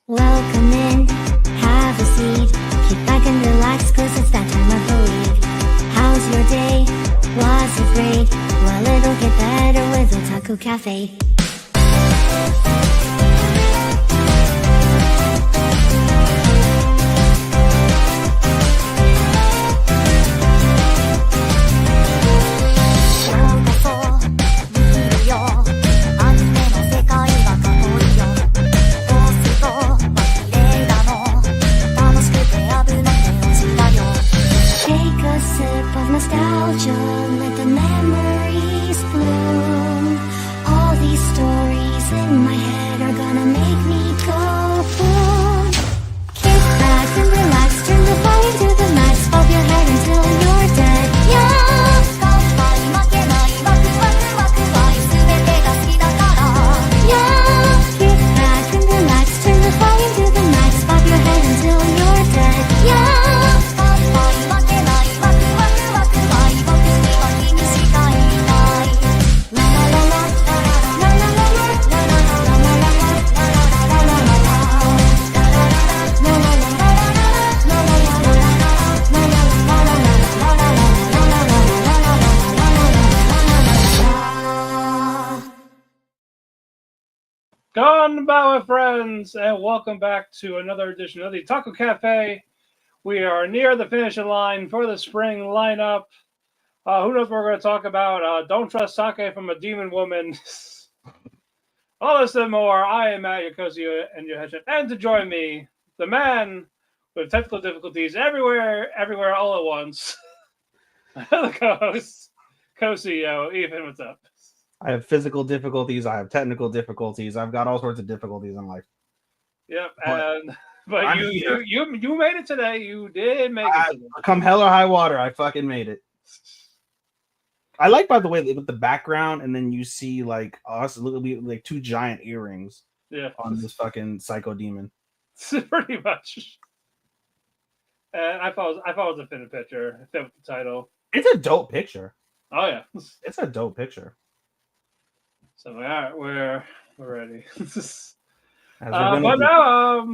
Welcome in, have a seat. Kick back and relax, cause it's that time of the week. How's your day? Was it great? Well, it'll get better with Otalku Cafe. Nostalgia, let the memories bloom. All these stories in my head are gonna make me go boom. Kick back and relax, turn the volume to the max, bob your head until you're dead. Yeah. Yeah. Kick back and relax, turn the volume to the max, bob your head until you're dead. Yeah. Konbanwa, my friends, and welcome back to another edition of the Otalku Cafe. We are near the finishing line for the spring lineup. Who knows what we're going to talk about? Don't trust sake from a demon woman. All this and more. I am Matt Yokozu and your headship. And to join me, the man with technical difficulties everywhere, all at once. The co-host, co-CEO, Ethan, what's up? I have physical difficulties. I have technical difficulties. I've got all sorts of difficulties in life. Yep, but you made it today. You did make it today. Come hell or high water, I fucking made it. I like, by the way, with the background, and then you see like us, it'll be like two giant earrings. Yeah, on this fucking psycho demon. Pretty much. And I thought it was a fitting picture. It fit with the title. It's a dope picture. Oh yeah, it's a dope picture. So all right, we're ready. But now,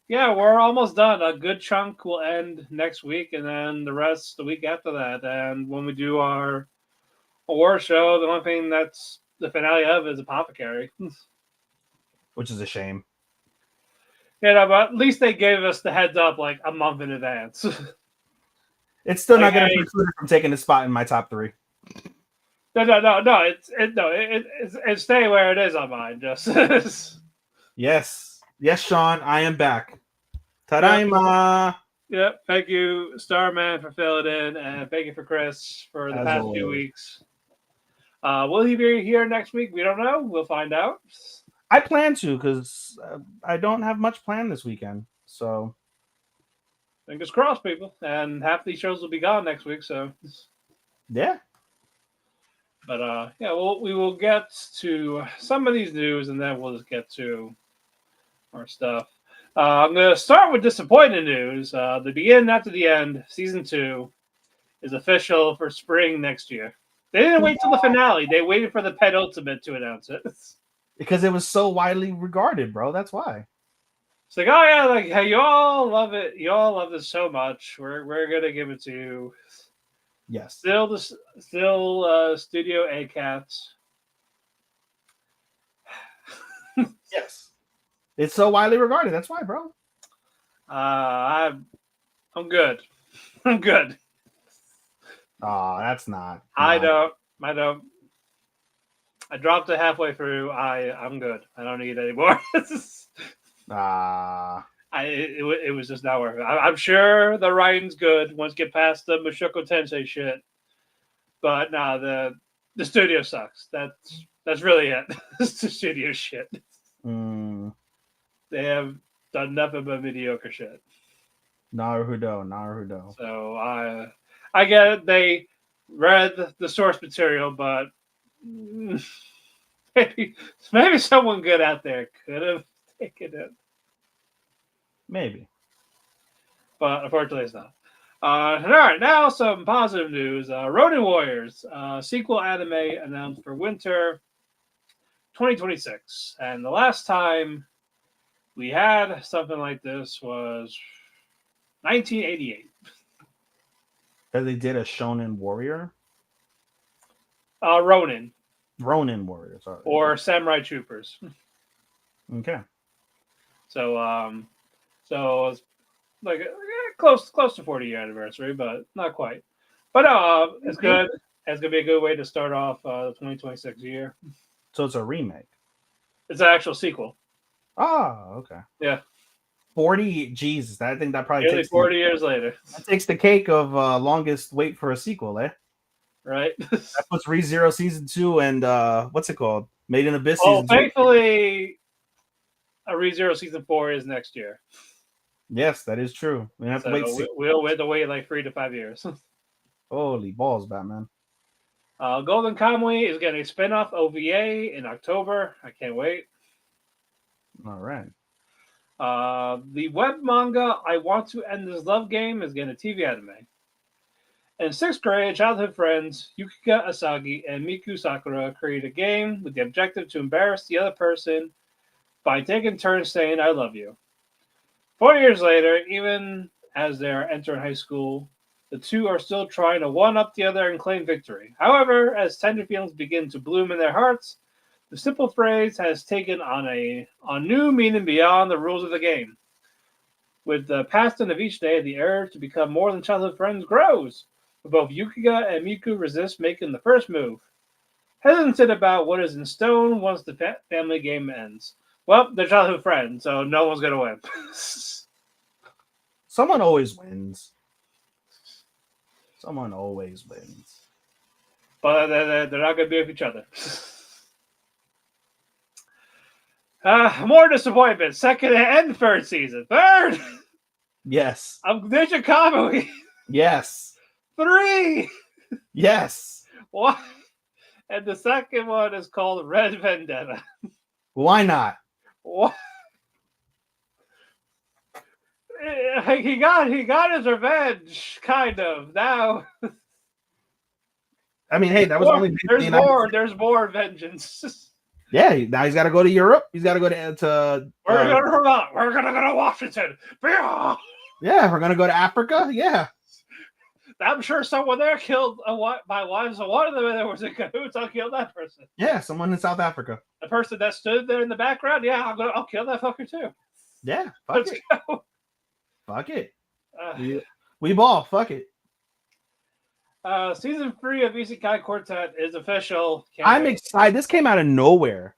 we're almost done. A good chunk will end next week, and then the rest the week after that. And when we do our award show, the only thing that's the finale of is Apothecary, which is a shame. Yeah, but at least they gave us the heads up like a month in advance. It's still not going to preclude it from taking a spot in my top 3. No. It's staying where it is on mine. Just yes, Sean, I am back. Tadaima. Yep. Thank you, Starman, for filling in, and thank you for Chris for the past few weeks. Will he be here next week? We don't know. We'll find out. I plan to because I don't have much planned this weekend. So fingers crossed, people. And half these shows will be gone next week. So yeah. But we will get to some of these news, and then we'll just get to our stuff. I'm going to start with disappointing news. The beginning after the end, season 2, is official for spring next year. They didn't wait till the finale. They waited for the penultimate to announce it. Because it was so widely regarded, bro. That's why. It's like, oh yeah, like hey, you all love it. You all love this so much. We're gonna give it to you. Yes. Still Studio A Cats. Yes. It's so widely regarded. That's why, bro. I'm good. I'm good. Oh, that's not. I don't. I dropped it halfway through. I'm good. I don't need it anymore. It was just not worth it. I'm sure the writing's good once you get past the Mushoku Tensei shit. But the studio sucks. That's really it. It's the studio shit. They have done nothing but mediocre shit. Naruhodo. So I get it. They read the source material, but maybe someone good out there could have taken it. Maybe. But unfortunately, it's not. All right, now some positive news. Ronin Warriors sequel anime announced for winter 2026. And the last time we had something like this was 1988. That they did a Shonen Warrior, Ronin Ronin Warrior. Sorry. or Samurai Troopers. Okay. So it's like close to 40-year anniversary, but not quite. But it's good. It's gonna be a good way to start off the 2026 year. So it's a remake. It's an actual sequel. Oh, okay. Yeah, 40. Jesus, I think that probably nearly takes 40 years later, that takes the cake of longest wait for a sequel, eh? right? That puts ReZero season 2 and what's it called? Made in Abyss Oh, season 2. thankfully, a ReZero season 4 is next year. Yes, that is true. We have to wait. We'll have to wait like 3 to 5 years. Holy balls, Batman! Golden Kamuy is getting a spin-off OVA in October. I can't wait. All right. The web manga I Want to End This Love Game is getting a TV anime. In 6th grade, childhood friends Yukika Asagi and Miku Sakura create a game with the objective to embarrass the other person by taking turns saying I love you. 4 years later, even as they're entering high school, the two are still trying to one-up the other and claim victory. However, as tender feelings begin to bloom in their hearts, the simple phrase has taken on a new meaning beyond the rules of the game. With the passing of each day, the urge to become more than childhood friends grows. Both Yukika and Miku resist making the first move, hesitant about what is in stone once the family game ends. Well, they're childhood friends, so no one's going to win. Someone always wins. Someone always wins. But they're not going to be with each other. More disappointment. Second and third season. Third! Yes. Of Ninja Kamui. Yes. 3! Yes. What? And the second one is called Red Vendetta. Why not? What? He got his revenge, kind of. Now I mean, hey, that was only there's more vengeance. Yeah, now he's got to go to Europe. He's got to go to We're gonna go to Washington. Yeah, we're gonna go to Africa. Yeah, I'm sure someone there killed my wife. So one of them there was in cahoots. I'll kill that person. Yeah, someone in South Africa. The person that stood there in the background. Yeah, I'll kill that fucker too. Yeah, Let's go. Fuck it. We ball. Fuck it. Season 3 of Isekai Quartet is official. I'm excited. This came out of nowhere.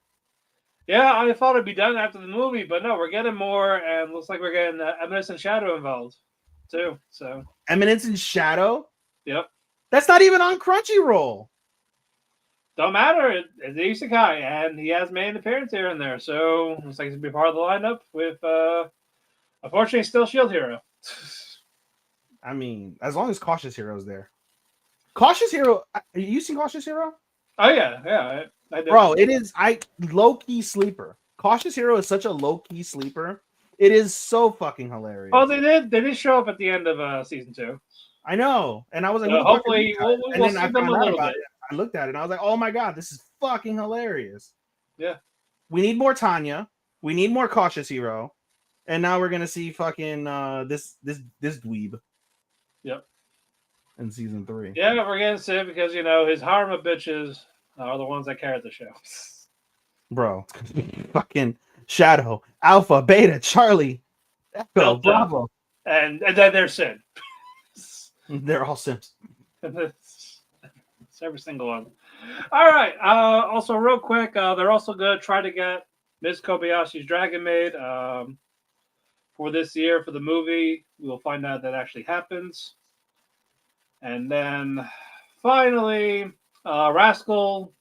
Yeah, I thought it'd be done after the movie, but no, we're getting more, and looks like we're getting Eminence and Shadow involved too. So Eminence and Shadow. Yep. That's not even on Crunchyroll. Don't matter. It's Isekai, and he has made an appearance here and there, so looks like he's gonna be part of the lineup with, unfortunately, still Shield Hero. I mean, as long as Cautious Hero's there. Cautious Hero. You seen Cautious Hero? Oh yeah, I did. Bro, it is low-key sleeper. Cautious Hero is such a low-key sleeper. It is so fucking hilarious. Oh, they did show up at the end of season 2. I know, and I was like, hopefully we'll see them a little bit. I looked at it and I was like, oh my god, this is fucking hilarious. Yeah. We need more Tanya. We need more Cautious Hero. And now we're gonna see fucking this dweeb. Yep. In season 3. Yeah, we're getting sick because his harem of bitches are the ones that carry the show. Bro, fucking Shadow, Alpha, Beta, Charlie, Echo, Bravo, and then there's Sin. They're all Sims. It's every single one. All right. Also, real quick, they're also going to try to get Ms. Kobayashi's Dragon Maid for this year for the movie. We'll find out if that actually happens. And then finally, the Rascal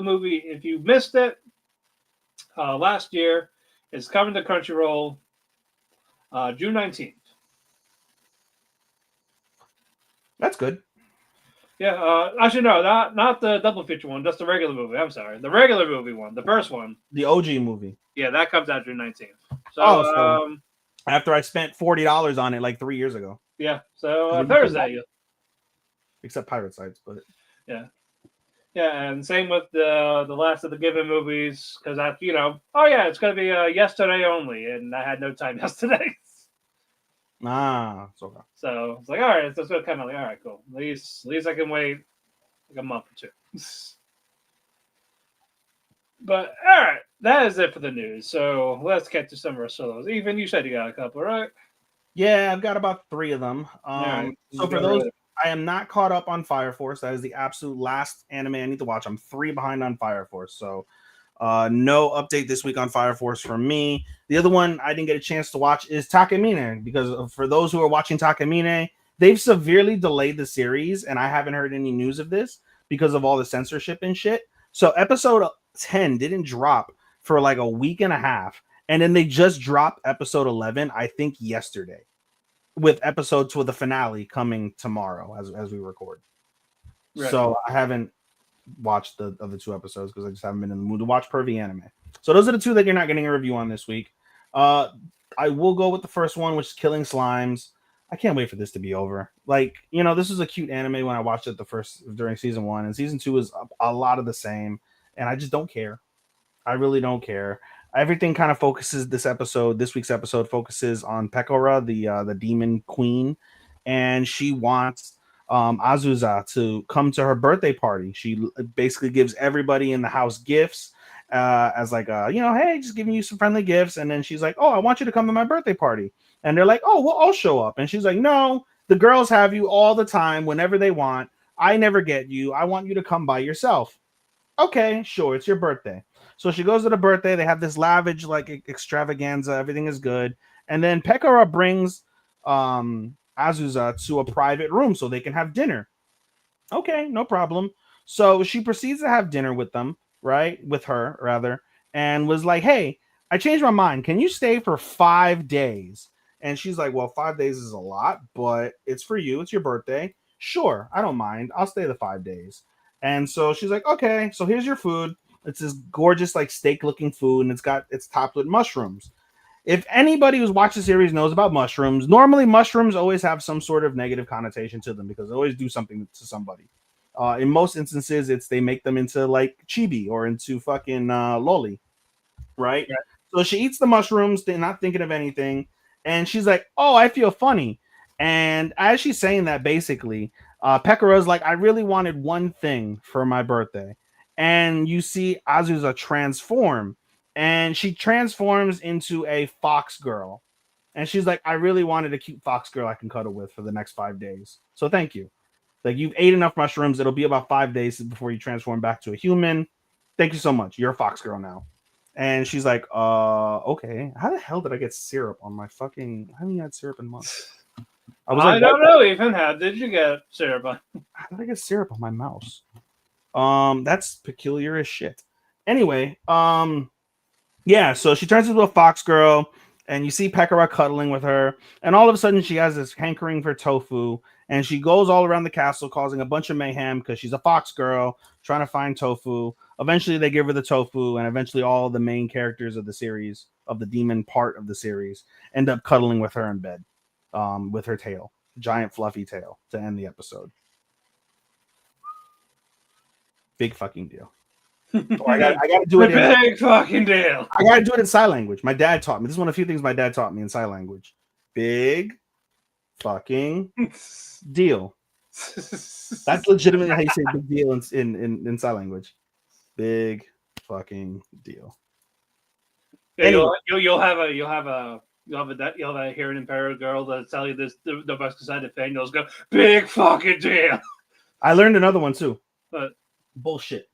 movie, if you missed it last year, is coming to Crunchyroll June 19th. That's good. Yeah, actually, no, not the double feature one, just the regular movie. I'm sorry. The regular movie one, the first one. The OG movie. Yeah, that comes out June 19th. So, after I spent $40 on it like 3 years ago. Yeah, so Thursday. Except Pirate Sites, but yeah. Yeah, and same with the last of the Given movies, because I, oh yeah, it's gonna be yesterday only, and I had no time yesterday, Ah, so so it's like all right, so it's kind of like all right, cool. At least I can wait like a month or two. But all right, that is it for the news. So let's get to some of our solos. Even you said you got a couple, right? yeah, I've got about 3 of them. All right, So for those, I am not caught up on Fire Force. That is the absolute last anime I need to watch. I'm 3 behind on Fire Force. So no update this week on Fire Force from me. The other one I didn't get a chance to watch is Takamine, because for those who are watching Takamine, they've severely delayed the series, and I haven't heard any news of this because of all the censorship and shit. So episode 10 didn't drop for like a week and a half, and then they just dropped episode 11, I think yesterday, with episode 2 of the finale coming tomorrow as we record. Right. So I haven't watched the other 2 episodes because I just haven't been in the mood to watch pervy anime. So those are the 2 that you're not getting a review on this week. I will go with the first one, which is Killing Slimes. I can't wait for this to be over. Like, this is a cute anime when I watched it during season 1, and season 2 is a lot of the same, and I just don't care. I really don't care. Everything kind of focuses this week's episode focuses on Pekora, the demon queen, and she wants Azusa to come to her birthday party. She basically gives everybody in the house gifts as like, hey, just giving you some friendly gifts. And then she's like, oh, I want you to come to my birthday party. And they're like, oh, well, I'll show up. And she's like, no, the girls have you all the time whenever they want. I never get you. I want you to come by yourself. Okay, sure. It's your birthday. So she goes to the birthday. They have this lavish, like, extravaganza. Everything is good. And then Pekora brings Azusa to a private room so they can have dinner. Okay, no problem. So she proceeds to have dinner with them, right? With her, rather. And was like, hey, I changed my mind. Can you stay for 5 days? And she's like, well, 5 days is a lot, but it's for you. It's your birthday. Sure, I don't mind. I'll stay the 5 days. And so she's like, okay, so here's your food. It's this gorgeous, like, steak-looking food, and it's topped with mushrooms. If anybody who's watched the series knows about mushrooms, normally mushrooms always have some sort of negative connotation to them because they always do something to somebody. In most instances, they make them into, like, chibi or into fucking loli, right? Yeah. So she eats the mushrooms, they're not thinking of anything, and she's like, oh, I feel funny. And as she's saying that, basically, Pekora's like, I really wanted one thing for my birthday. And you see Azusa transform, and she transforms into a fox girl. And she's like, I really wanted a cute fox girl I can cuddle with for the next 5 days. So thank you. Like, you've ate enough mushrooms. It'll be about 5 days before you transform back to a human. Thank you so much. You're a fox girl now. And she's like, okay. How the hell did I get syrup on my fucking... I haven't had syrup in months. I don't know, Ethan. How did you get syrup on? How did I get syrup on my mouse? That's peculiar as shit. Anyway, yeah, so she turns into a fox girl, and you see Pekora cuddling with her, and all of a sudden she has this hankering for tofu, and she goes all around the castle causing a bunch of mayhem because she's a fox girl trying to find tofu. Eventually they give her the tofu, and eventually all the main characters of the series, of the demon part of the series, end up cuddling with her in bed, with her tail, giant fluffy tail, to end the episode. Big fucking deal. I gotta do it. Big fucking deal. I gotta do it in sign language. My dad taught me. This is one of the few things my dad taught me in sign language. Big fucking deal. That's legitimately how you say big deal in sign language. Big fucking deal. Yeah, anyway. You'll have a hearing impaired girl that tell you this the best decided thing. They'll go big fucking deal. I learned another one too. But bullshit.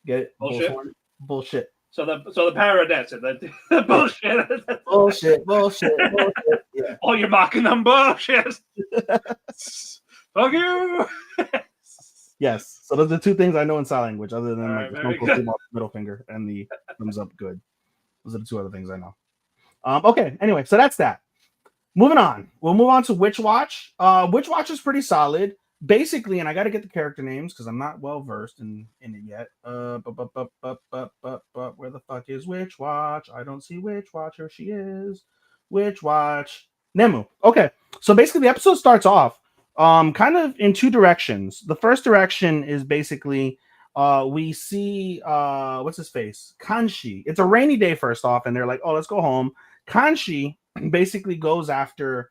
Get it? Bullshit. Bullshit. So the power that's it. The bullshit. bullshit. Yeah. Oh, you're mocking them bullshit. Fuck you. Yes. So those are 2 things I know in sign language, other than like the middle finger and the thumbs up. Good. Those are the 2 other things I know. Okay. Anyway, so that's that. Moving on. We'll move on to Witch Watch. Witch Watch is pretty solid. Basically, and I got to get the character names because I'm not well versed in it yet. Where the fuck is Witch Watch? I don't see Witch Watch. Here she is. Witch Watch. Nemu. Okay, so basically the episode starts off Kind of in two directions. The first direction is basically we see what's his face? Kanshi. It's a rainy day first off, and they're like, oh, let's go home. Kanshi basically goes after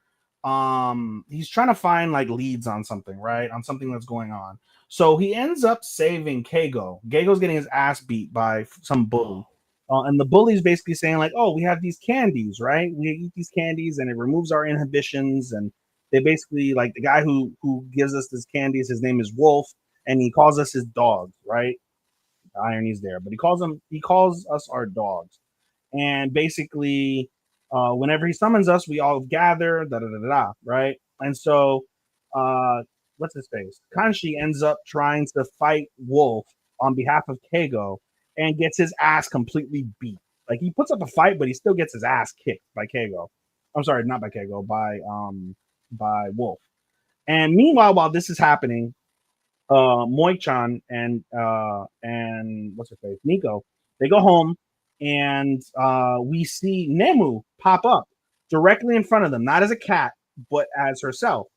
he's trying to find like leads on something, right? On something that's going on. So he ends up saving Keigo. Keigo's getting his ass beat by some bully. And the bully's basically saying, like, oh, we have these candies, right? We eat these candies and it removes our inhibitions. And they basically, like, the guy who gives us this candies, his name is Wolf, and he calls us his dogs, right? The irony's there, but he calls us our dogs. And basically, whenever he summons us, we all gather, da da da da, right? And so, uh, what's his face? Kanshi ends up trying to fight Wolf on behalf of Keigo and gets his ass completely beat. Like he puts up a fight, but he still gets his ass kicked by Keigo. I'm sorry, not by Keigo, by Wolf. And meanwhile, while this is happening, Moi-chan and what's her face, Nico, they go home and we see Nemu pop up directly in front of them, not as a cat, but as herself.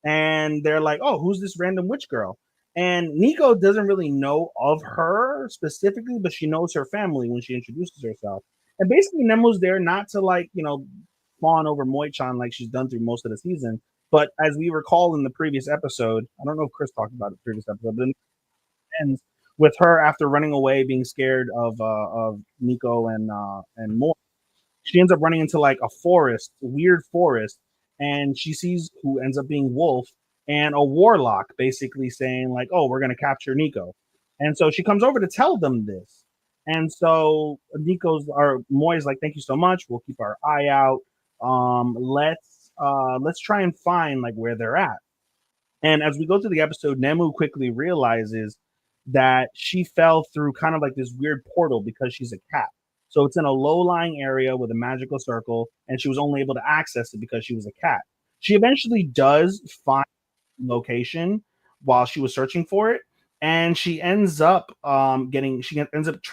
And they're like, "Oh, who's this random witch girl?" And Nico doesn't really know of her specifically, but she knows her family when she introduces herself. And basically, Nemu's there not to like fawn over Moi-chan like she's done through most of the season, but as we recall in the previous episode, I don't know if Chris talked about it in the previous episode, but it ends with her after running away, being scared of Nico and Moi. She ends up running into like a forest, weird forest, and she sees who ends up being Wolf and a warlock basically saying like, "Oh, we're gonna capture Nico," and so she comes over to tell them this. And so Nico's or Moy's like, "Thank you so much. We'll keep our eye out. Let's try and find like where they're at." And as we go through the episode, Nemu quickly realizes that she fell through kind of like this weird portal because she's a cat. So it's in a low-lying area with a magical circle, and she was only able to access it because she was a cat. She eventually does find location while she was searching for it, and she ends up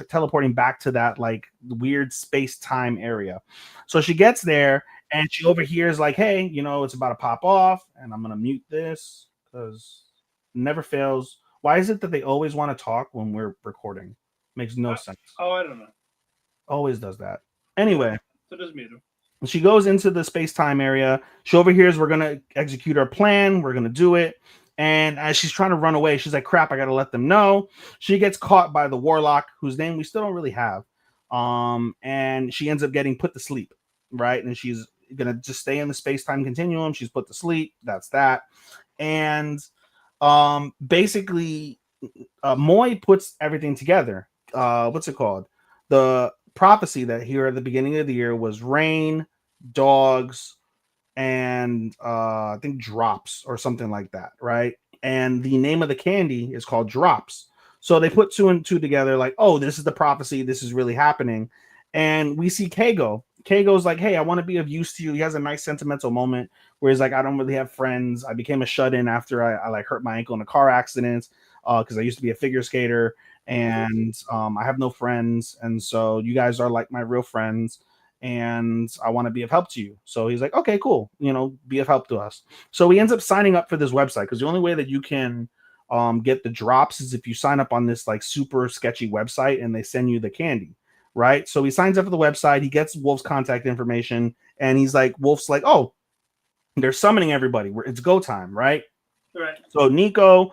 teleporting back to that like weird space-time area. So she gets there and she overhears like, "Hey, it's about to pop off," and I'm gonna mute this because never fails. Why is it that they always want to talk when we're recording? Makes no sense. Oh, I don't know. Always does that. Anyway, So just mute him. she goes into the space-time area. She overhears we're going to execute our plan. We're going to do it. And as she's trying to run away, she's like, crap, I got to let them know. She gets caught by the warlock, whose name we still don't really have. And she ends up getting put to sleep, right? And she's going to just stay in the space-time continuum. She's put to sleep. That's that. And basically, Moi puts everything together. What's it called? The prophecy that here at the beginning of the year was rain, dogs, and I think drops or something like that, right? And the name of the candy is called Drops. So they put two and two together, like, oh, this is the prophecy. This is really happening. And we see Keigo. Keigo's like, hey, I want to be of use to you. He has a nice sentimental moment where he's like, I don't really have friends. I became a shut-in after I like hurt my ankle in a car accident because I used to be a figure skater. And I have no friends, and so you guys are like my real friends, and I want to be of help to you. So he's like, okay, cool, be of help to us. So he ends up signing up for this website because the only way that you can get the drops is if you sign up on this like super sketchy website and they send you the candy, right? So he signs up for the website, he gets Wolf's contact information, and Wolf's like, oh, they're summoning everybody. It's go time, right? Right. So Nico,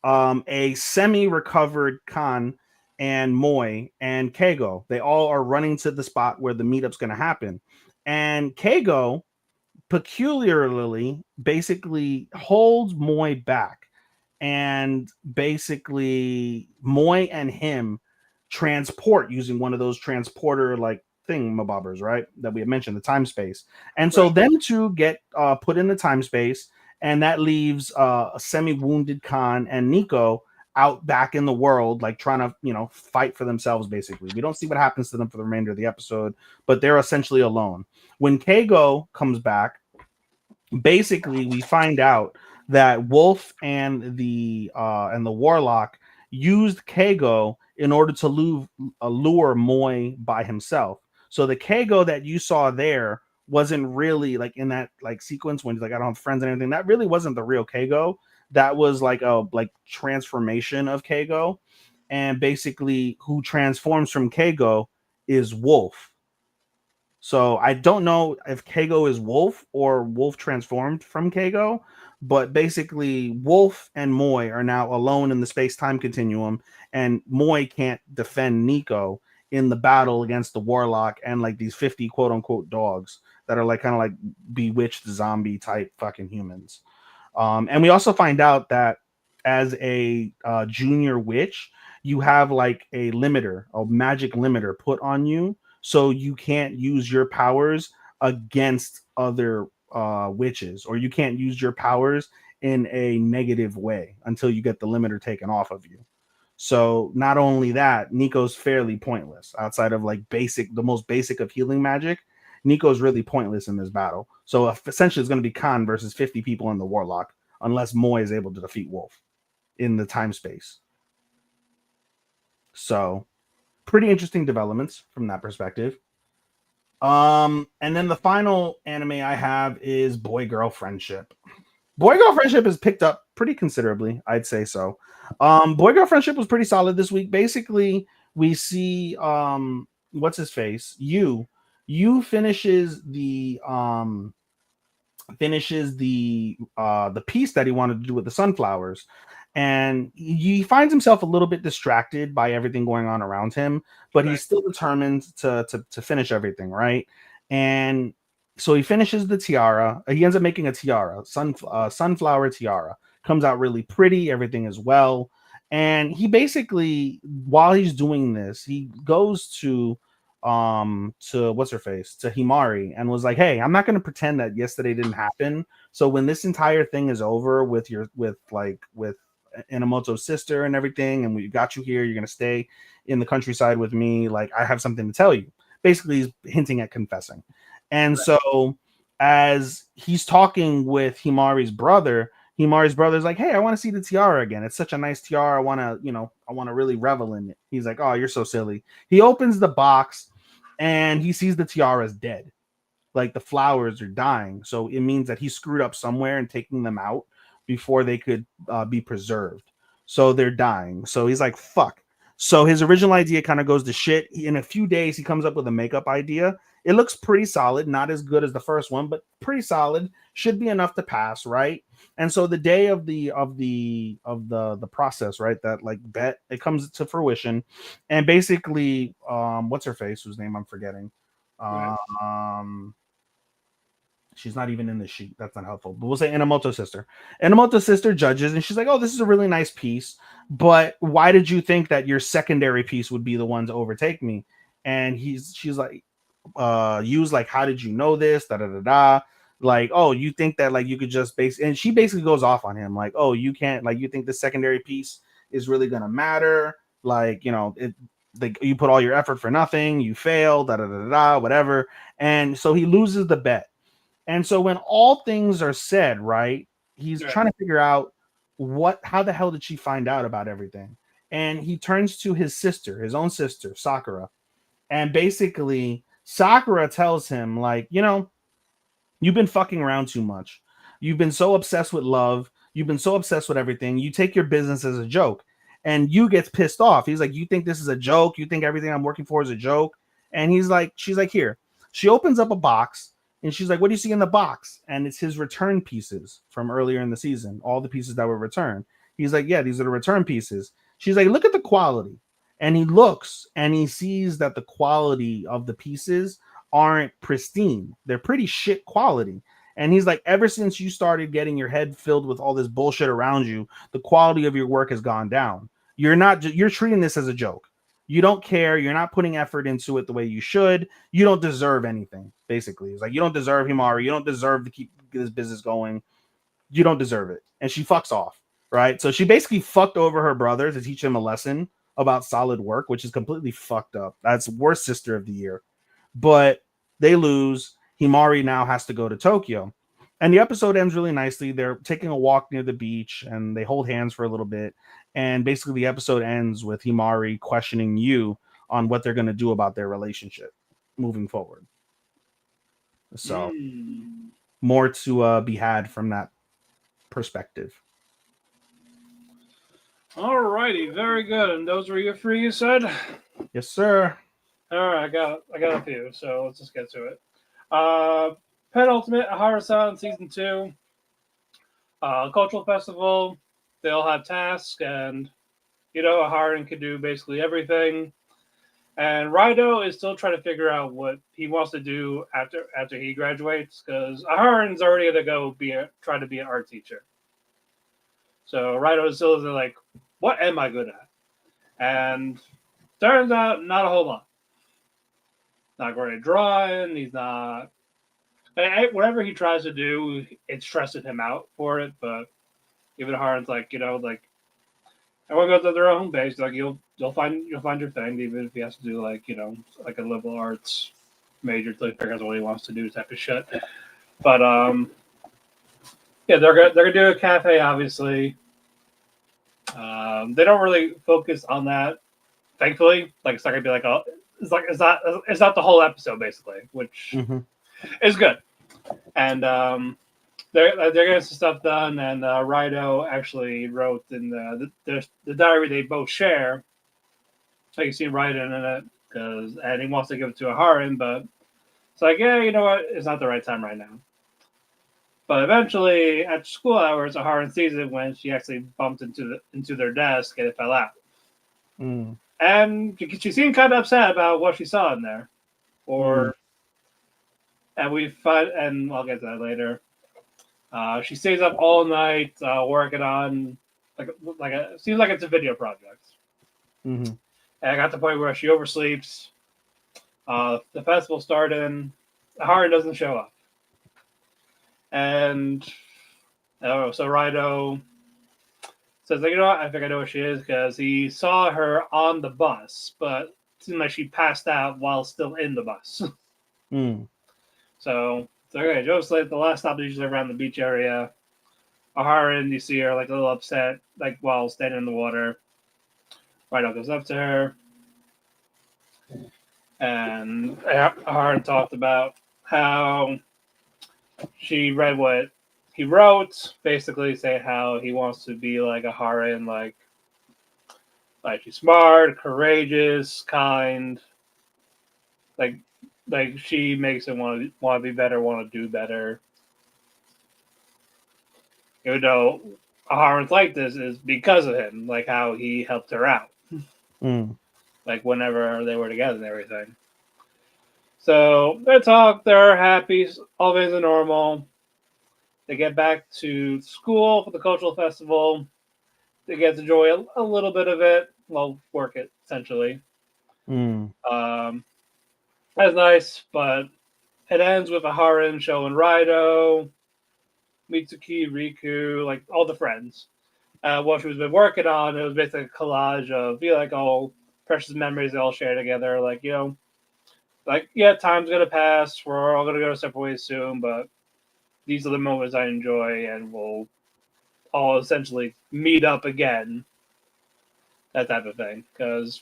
a semi-recovered Khan, and Moi and Keigo, they all are running to the spot where the meetup's going to happen. And Keigo peculiarly basically holds Moi back. And basically Moi and him transport using one of those transporter like thingamabobbers, right? That we had mentioned, the time space. And so them two get put in the time space. And that leaves a semi-wounded Khan and Nico out back in the world, like trying to, fight for themselves, basically. We don't see what happens to them for the remainder of the episode, but they're essentially alone. When Keigo comes back, basically we find out that Wolf and the Warlock used Keigo in order to lure Moi by himself. So the Keigo that you saw there wasn't really like in that like sequence when he's like, I don't have friends and everything. That really wasn't the real Keigo. That was like a like transformation of Keigo. And basically who transforms from Keigo is Wolf. So I don't know if Keigo is Wolf or Wolf transformed from Keigo, but basically Wolf and Moy are now alone in the space-time continuum, and Moy can't defend Nico in the battle against the Warlock and like these 50 quote unquote dogs that are like kind of like bewitched zombie type fucking humans. And we also find out that as a junior witch, you have like a limiter, a magic limiter put on you, so you can't use your powers against other witches, or you can't use your powers in a negative way until you get the limiter taken off of you. So not only that, Nico's fairly pointless outside of like the most basic of healing magic. Nico's really pointless in this battle. So essentially, it's going to be Khan versus 50 people in the Warlock, unless Moy is able to defeat Wolf in the time space. So pretty interesting developments from that perspective. And then the final anime I have is Boy Girl Friendship. Boy Girl Friendship has picked up pretty considerably, I'd say so. Boy Girl Friendship was pretty solid this week. Basically, we see what's his face? You finishes the piece that he wanted to do with the sunflowers, and he finds himself a little bit distracted by everything going on around him, but he's still determined to finish everything, right? And so he finishes the tiara. He ends up making a tiara, sunflower tiara. Comes out really pretty. Everything is well. And he basically, while he's doing this, he goes to what's her face, to Himari, and was like, hey, I'm not going to pretend that yesterday didn't happen. So when this entire thing is over with Inamoto's sister and everything, and we got you here, you're going to stay in the countryside with me, like I have something to tell you. Basically he's hinting at confessing. And so as he's talking with Himari's brother's like, hey, I want to see the tiara again. It's such a nice tiara. I want to really revel in it. He's like, oh, you're so silly. He opens the box and he sees the tiara's dead. Like the flowers are dying. So it means that he screwed up somewhere in taking them out before they could be preserved. So they're dying. So he's like, fuck. So his original idea kind of goes to shit. In a few days, he comes up with a makeup idea. It looks pretty solid, not as good as the first one, but pretty solid. Should be enough to pass, right? And so the day of the process, right? That like bet, it comes to fruition, and basically, what's her face? Whose name I'm forgetting. She's not even in the sheet. That's not helpful. But we'll say Inamoto's sister. Inamoto's sister judges, and she's like, oh, this is a really nice piece. But why did you think that your secondary piece would be the one to overtake me? And she's like, Yu's like, how did you know this? Da da da da. Like, oh, you think that like you could just and she basically goes off on him, like, oh, you can't, like, you think the secondary piece is really gonna matter? Like, like you put all your effort for nothing, you fail, da da da da, whatever. And so he loses the bet. And so when all things are said, right, he's trying to figure out how the hell did she find out about everything? And he turns to his own sister, Sakura. And basically, Sakura tells him, like, you've been fucking around too much. You've been so obsessed with love. You've been so obsessed with everything. You take your business as a joke. And you gets pissed off. He's like, you think this is a joke? You think everything I'm working for is a joke? And she's like, here. She opens up a box. And she's like, what do you see in the box? And it's his return pieces from earlier in the season, all the pieces that were returned. He's like, yeah, these are the return pieces. She's like, look at the quality. And he looks and he sees that the quality of the pieces aren't pristine. They're pretty shit quality. And he's like, ever since you started getting your head filled with all this bullshit around you, the quality of your work has gone down. You're treating this as a joke. You don't care. You're not putting effort into it the way you should. You don't deserve anything, basically. It's like, you don't deserve Himari. You don't deserve to keep this business going. You don't deserve it. And she fucks off, right? So she basically fucked over her brother to teach him a lesson about solid work, which is completely fucked up. That's worst sister of the year. But they lose. Himari now has to go to Tokyo. And the episode ends really nicely. They're taking a walk near the beach and they hold hands for a little bit. And basically the episode ends with Himari questioning Yu on what they're going to do about their relationship moving forward. So more to be had from that perspective. Alrighty, very good. And those were your three, you said? Yes, sir. All right, I got a few, so let's just get to it. Penultimate Harasan Season 2. Cultural Festival. They all have tasks, and Aharon can do basically everything. And Raido is still trying to figure out what he wants to do after he graduates, because Aharon's already gonna go try to be an art teacher. So Raido is still like, what am I good at? And turns out not a whole lot. Not great at drawing. He's not. Whatever he tries to do, it's stressing him out for it. But even Aharon's like, everyone goes at their own pace. Like you'll find your thing, even if he has to do like a liberal arts major to figure out what he wants to do type of shit. But yeah, they're gonna do a cafe, obviously. They don't really focus on that, thankfully. Like it's not gonna be like it's not the whole episode basically, which is good. And they're getting some stuff done, and Raido actually wrote in the diary they both share. So you see writing in it, and he wants to give it to Aharon, but it's like, yeah, you know what? It's not the right time right now. But eventually, at school hours, Aharon sees it when she actually bumped into their desk and it fell out. And she seemed kind of upset about what she saw in there, and we find, and I'll get to that later. She stays up all night working on seems like it's a video project. And I got to the point where she oversleeps. The festival started. Aharon doesn't show up, and so Raido says, like, you know what? I think I know where she is, because he saw her on the bus, but it seemed like she passed out while still in the bus. So okay, Joe's like the last stop is usually around the beach area. Aharon, you see her like a little upset, like while standing in the water. Raido goes up to her, and Aharon talked about how she read what he wrote, basically saying how he wants to be like Aharon, like she's smart, courageous, kind, like she makes him want to be better, want to do better. Even though Aharon's like this is because of him, like how he helped her out, like whenever they were together and everything. So they talk, they're happy, all things are normal. They get back to school for the cultural festival. They get to enjoy a little bit of it, well, work it essentially. That's nice, but it ends with Aharon showing Raido, Mitsuki, Riku, like all the friends. What she's been working on, it was basically a collage of all precious memories they all share together. Like, yeah, time's gonna pass. We're all gonna go separate ways soon, but these are the moments I enjoy, and we'll all essentially meet up again. That type of thing. Because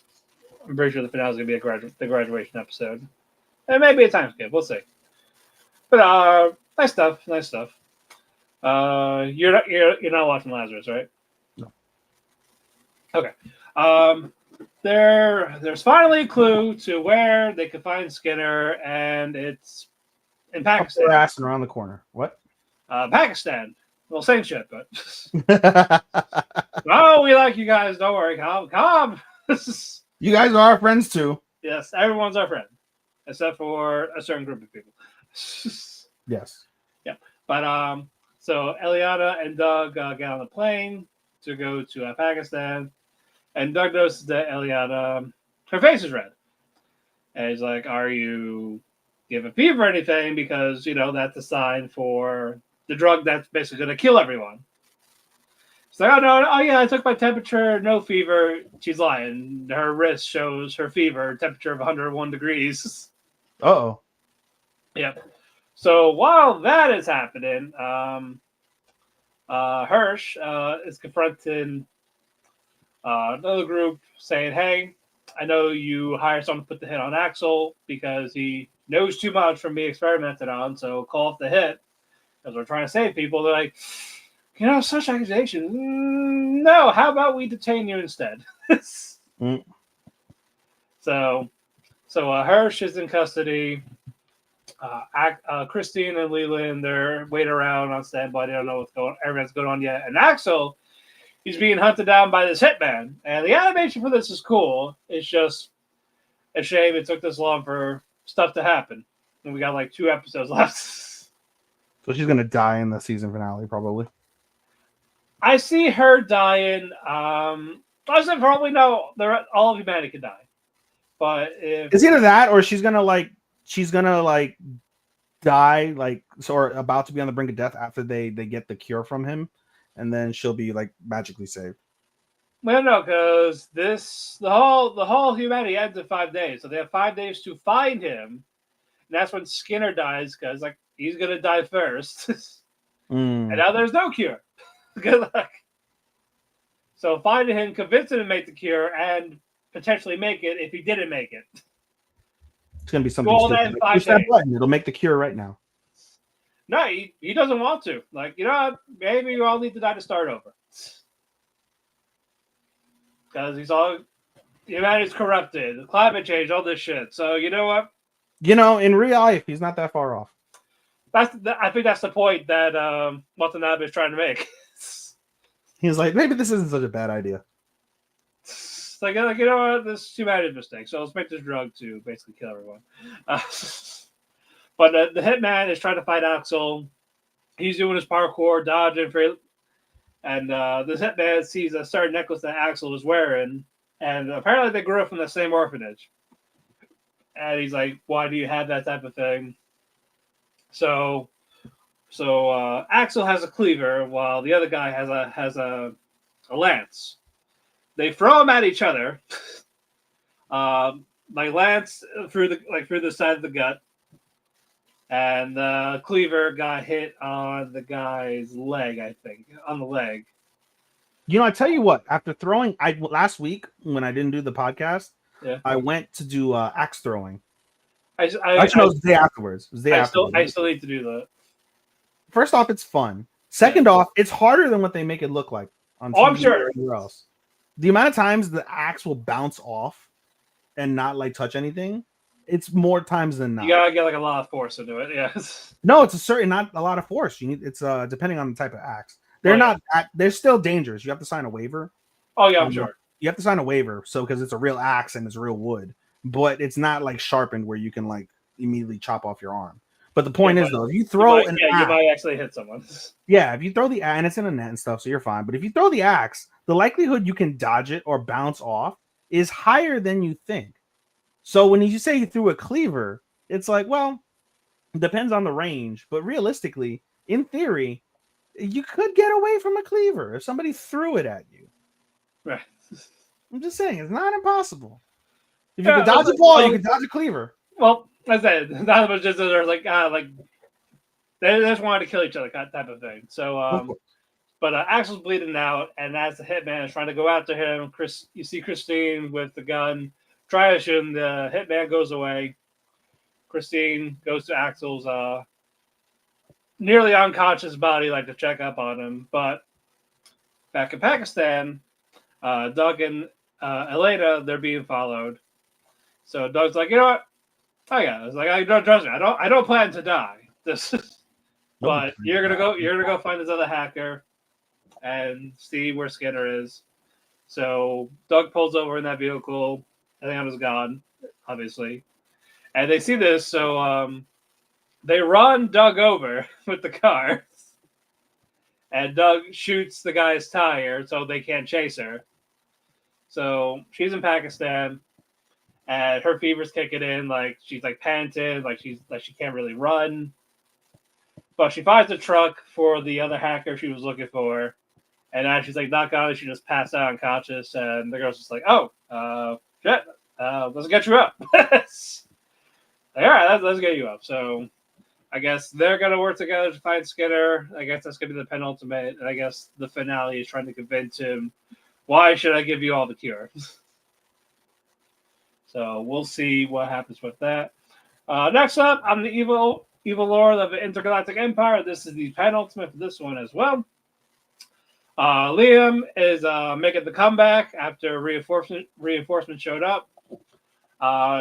I'm pretty sure the finale is gonna be the graduation episode. And maybe a time skip. We'll see. But nice stuff. You're not watching Lazarus, right? No. Okay. There's finally a clue to where they can find Skinner, and it's in Pakistan. Asking around the corner. What? Pakistan. Well, same shit, but oh, we like you guys. Don't worry. Come. You guys are our friends too. Yes, everyone's our friend, except for a certain group of people. Yes. Yeah, but so Eliana and Doug get on the plane to go to Pakistan, and Doug notices that Eliana, her face is red, and he's like, "Are you give a fever or anything? Because that's a sign for the drug that's basically going to kill everyone." She's like, "Oh no, oh yeah, I took my temperature, no fever." She's lying. Her wrist shows her fever, temperature of 101 degrees. Uh-oh. Yep. So while that is happening, Hirsch is confronting another group, saying, "Hey, I know you hired someone to put the hit on Axel because he knows too much from being experimented on, so call off the hit because we're trying to save people. They're like, such accusations. No, how about we detain you instead? Mm. So Hirsch is in custody. Christine and Leland, they're waiting around on standby. They don't know everything's going on yet. And Axel, he's being hunted down by this hitman. And the animation for this is cool. It's just a shame it took this long for stuff to happen. And we got like 2 episodes left. So she's gonna die in the season finale, probably. I see her dying. I said probably no. All of humanity could die. But if It's either that or she's gonna die or about to be on the brink of death after they get the cure from him, and then she'll be like magically saved. Well, no, because the whole humanity ends in 5 days, so they have 5 days to find him, and that's when Skinner dies because like he's gonna die first, and now there's no cure. Good luck. So finding him, convincing him to make the cure, and potentially make it if he didn't make it. It's gonna be something. All that in 5 push that days. button. It'll make the cure right now. No, he doesn't want to. Like, maybe you all need to die to start over. Because humanity's corrupted, climate change, all this shit. So you know what? In real life, he's not that far off. I think that's the point that Watanabe is trying to make. He's like, maybe this isn't such a bad idea. It's like you know what? This is humanity's mistake. So let's make this drug to basically kill everyone. But the hitman is trying to fight Axel. He's doing his parkour, dodging for. And this hitman sees a certain necklace that Axel is wearing, and apparently they grew up from the same orphanage. And he's like, "Why do you have that type of thing?" So Axel has a cleaver, while the other guy has a lance. They throw them at each other. Like lance through the side of the gut, and the cleaver got hit on the guy's leg. I think on the leg. I tell you what. After throwing, last week when I didn't do the podcast, Yeah. I went to do axe throwing. Actually, it was the day afterwards. It was the day afterwards. I still need to do that. First off, it's fun. Second off, it's harder than what they make it look like on TV I'm sure. or anywhere else. The amount of times the axe will bounce off and not like touch anything, it's more times than not. You gotta get like a lot of force into it. Yes. No, it's not a lot of force. It's depending on the type of axe. They're still dangerous. You have to sign a waiver. Oh yeah, I'm sure. You have to sign a waiver, because it's a real axe and it's real wood, but it's not like sharpened where you can like immediately chop off your arm. But the point is though, if you throw you might actually hit someone. Yeah, if you throw the axe, and it's in a net and stuff, so you're fine. But if you throw the axe, the likelihood you can dodge it or bounce off is higher than you think. So when you say you threw a cleaver, it's like, well, it depends on the range, but realistically, in theory, you could get away from a cleaver if somebody threw it at you. Right. I'm just saying, it's not impossible. If you can dodge a ball, you can dodge a cleaver. Well, as I said, that was just like they just wanted to kill each other type of thing. So, but Axel's bleeding out, and as the hitman is trying to go after him, you see Christine with the gun, try to shoot him. The hitman goes away. Christine goes to Axel's nearly unconscious body, like to check up on him. But back in Pakistan, Doug and Elena, they're being followed. So Doug's like, you know what? I got it. Like, I don't trust me. I don't plan to die. But you're gonna go find this other hacker and see where Skinner is. So Doug pulls over in that vehicle. Elena's gone, obviously, and they see this. So they run Doug over with the car, and Doug shoots the guy's tire so they can't chase her. So she's in Pakistan. And her fever's kicking in, like she's like panting, like she can't really run. But she finds a truck for the other hacker she was looking for, and as she's like knocked out, she just passed out unconscious. And the girl's just like, "Oh, shit, let's get you up." All right, let's get you up. So I guess they're gonna work together to find Skinner. I guess that's gonna be the penultimate, and I guess the finale is trying to convince him, "Why should I give you all the cure?" So we'll see what happens with that. Next up, I'm the evil lord of the Intergalactic Empire. This is the penultimate for this one as well. Liam is making the comeback after reinforcement showed up.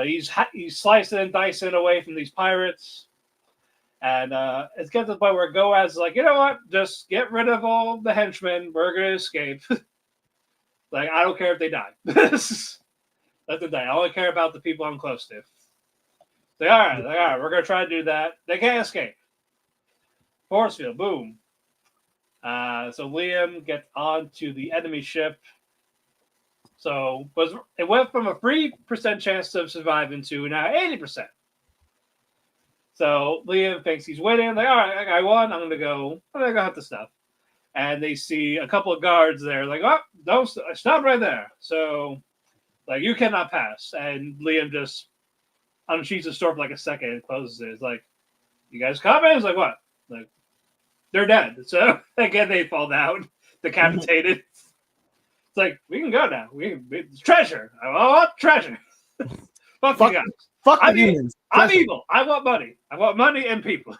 He's slicing and dicing away from these pirates. And it's getting to the point where Goaz is like, you know what? Just get rid of all the henchmen. We're going to escape. Like, I don't care if they die. Let them die. I only care about the people I'm close to. Like, all right, we're going to try to do that. They can't escape. Force field, boom. So Liam gets onto the enemy ship. So it went from a 3% chance of surviving to now 80%. So Liam thinks he's winning. Like, all right, I won. I'm gonna go hunt the stuff. And they see a couple of guards there. Like, oh, don't stop right there. So, like, you cannot pass. And Liam just unsheaths the sword for like a second and closes it. It's like, you guys coming? It's like, what? Like, they're dead. So again, they fall down, decapitated. It's like, we can go now. It's treasure. I want treasure. Fuck you guys. Fuck I'm humans. I'm evil. I want money. I want money and people.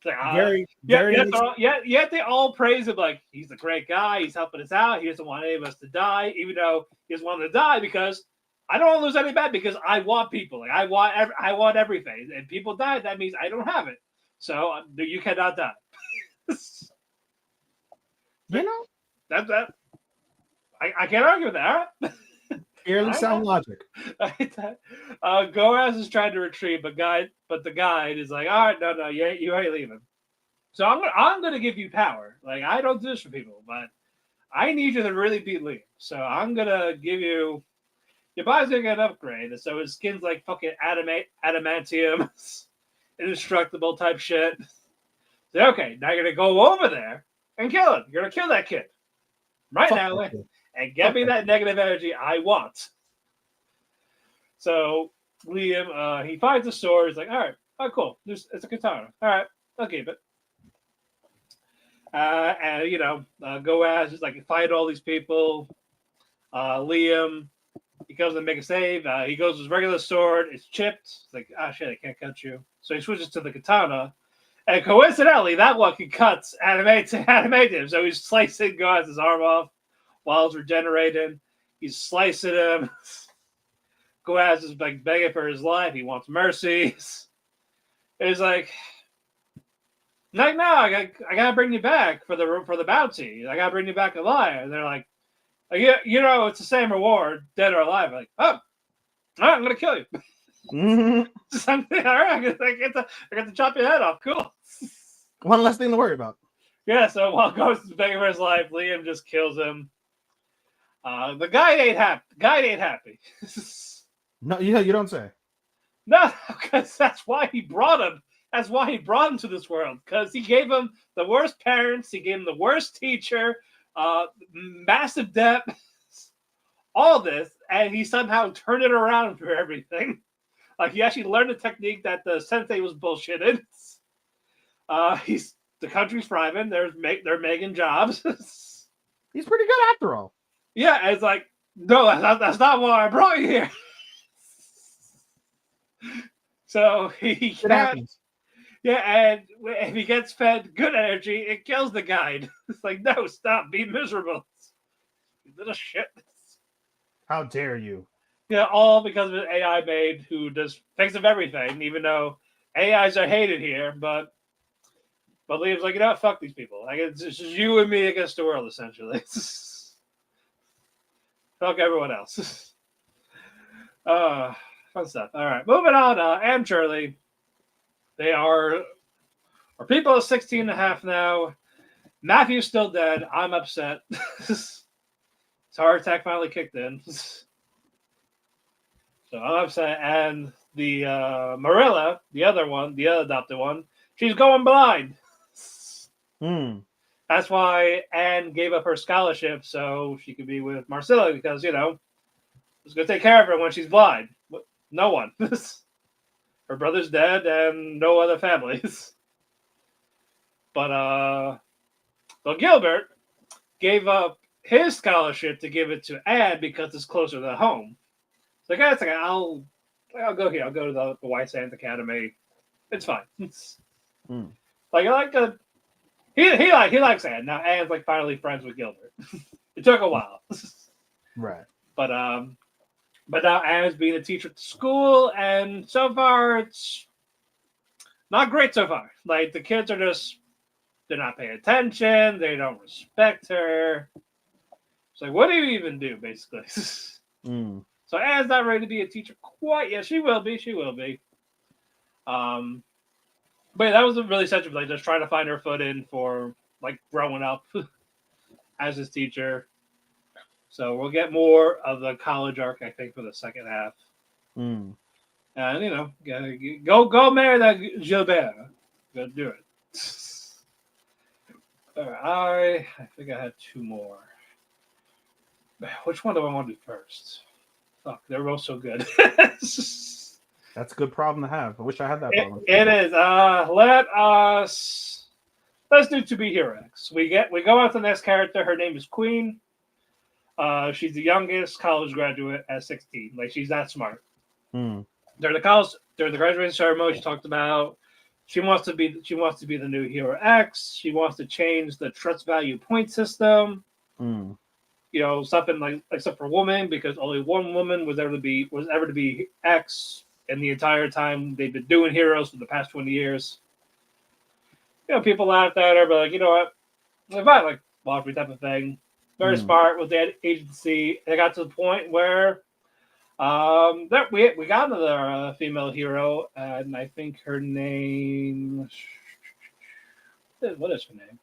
Like, yet they all praise him like he's a great guy. He's helping us out. He doesn't want any of us to die, even though he doesn't want to die because I don't want to lose any bad because I want people. Like I want everything. And people die. That means I don't have it. So you cannot die. You know that. I can't argue with that. All right? fairly sound logic. Goaz is trying to retreat, but the guide is like, all right, no, you ain't leaving. So I'm gonna give you power. Like I don't do this for people, but I need you to really beat Lee. So I'm gonna give you your body's gonna get an upgrade. So his skin's like fucking adamantium, indestructible type shit. So okay, now you're gonna go over there and kill him. You're gonna kill that kid right now. And get me that negative energy I want. So Liam, he finds the sword. He's like, all right, oh cool, it's a katana. All right, I'll keep it. And Goaz is like fight all these people. Liam, he comes to make a save. He goes with his regular sword. It's chipped. It's like, shit, I can't cut you. So he switches to the katana. And coincidentally, that one can cut adamantium. So he's slicing Goaz's arm off. While it's regenerating, he's slicing him. Goaz is like begging for his life. He wants mercy. He's like, no, I gotta bring you back for the bounty. I gotta bring you back alive. And they're like, yeah, it's the same reward, dead or alive. Like, oh, all right, I'm gonna kill you. All right, I get to chop your head off. Cool. One less thing to worry about. Yeah. So while Goaz is begging for his life, Liam just kills him. The guy ain't happy. No, you don't say. No, because that's why he brought him. That's why he brought him to this world. Because he gave him the worst parents. He gave him the worst teacher. Massive debt. All this, and he somehow turned it around for everything. Like he actually learned the technique that the sensei was bullshitted. The country's thriving. They're making jobs. He's pretty good after all. Yeah, it's like, no, that's not why I brought you here. So he happens. Yeah, and if he gets fed good energy, it kills the guide. It's like, no, stop, be miserable. You little shit. How dare you? Yeah, all because of an AI made who does thinks of everything, even though AIs are hated here, but Liam's like, fuck these people. Like it's just you and me against the world, essentially. Fuck everyone else. Fun stuff. All right, moving on. And Shirley, they are people of 16 and a half now. Matthew's still dead. I'm upset. His heart attack finally kicked in. So I'm upset. And the Marilla, the other adopted one, she's going blind. That's why Anne gave up her scholarship so she could be with Marcilla because, who's going to take care of her when she's blind? No one. Her brother's dead and no other families. But Gilbert gave up his scholarship to give it to Anne because it's closer to home. So I guess I'll I'll go here. I'll go to the White Sands Academy. It's fine. Mm. Like I like the he likes Anne. Now Anne's like finally friends with Gilbert. It took a while. Right. But now Anne's being a teacher at the school, and so far it's not great so far. Like the kids are just they're not paying attention, they don't respect her. It's like, what do you even do, basically? Mm. So Anne's not ready to be a teacher quite yet. She will be. But yeah, that was really essential. Like just trying to find her footing for like growing up as his teacher. So we'll get more of the college arc, I think, for the second half. Mm. And you know, go marry that Gilbert. Go do it. I think I had two more. Which one do I want to do first? Fuck, they're both so good. That's a good problem to have. I wish I had that problem. It is. Let's do To Be Hero X. We go on to the next character. Her name is Queen. She's the youngest college graduate at 16. Like she's that smart. Mm. During the graduation ceremony, she talked about she wants to be the new Hero X. She wants to change the trust value point system. Mm. You know, something like except for women, because only one woman was ever to be X, and the entire time they've been doing heroes for the past 20 years. You know, people laughed at her, but like, you know what? If I like Walker type of thing, very smart with that agency. It got to the point where that we got another female hero, and I think her name. What is her name?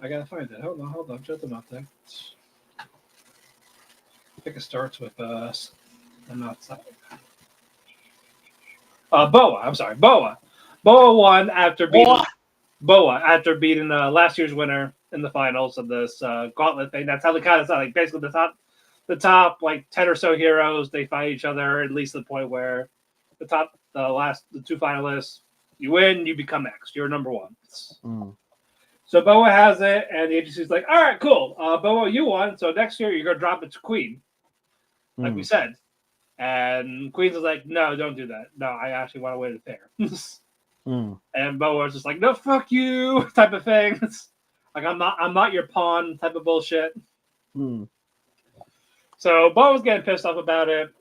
I gotta find it. Hold on. Shut them up there. I think it starts with I'm not sorry. Boa. I'm sorry, Boa. Boa won after beating last year's winner in the finals of this gauntlet thing. That's how they kind of like basically the top like 10 or so heroes, they fight each other at least to the point where the two finalists, you win, you become X. You're number one. Mm. So Boa has it, and the agency's like, all right, cool. Boa, you won. So next year you're gonna drop it to Queen, like we said. And Queen's like, no, don't do that. No, I actually want to win it fair. And Boa's just like, no, fuck you, type of thing. Like I'm not your pawn, type of bullshit. Mm. So Boa's getting pissed off about it.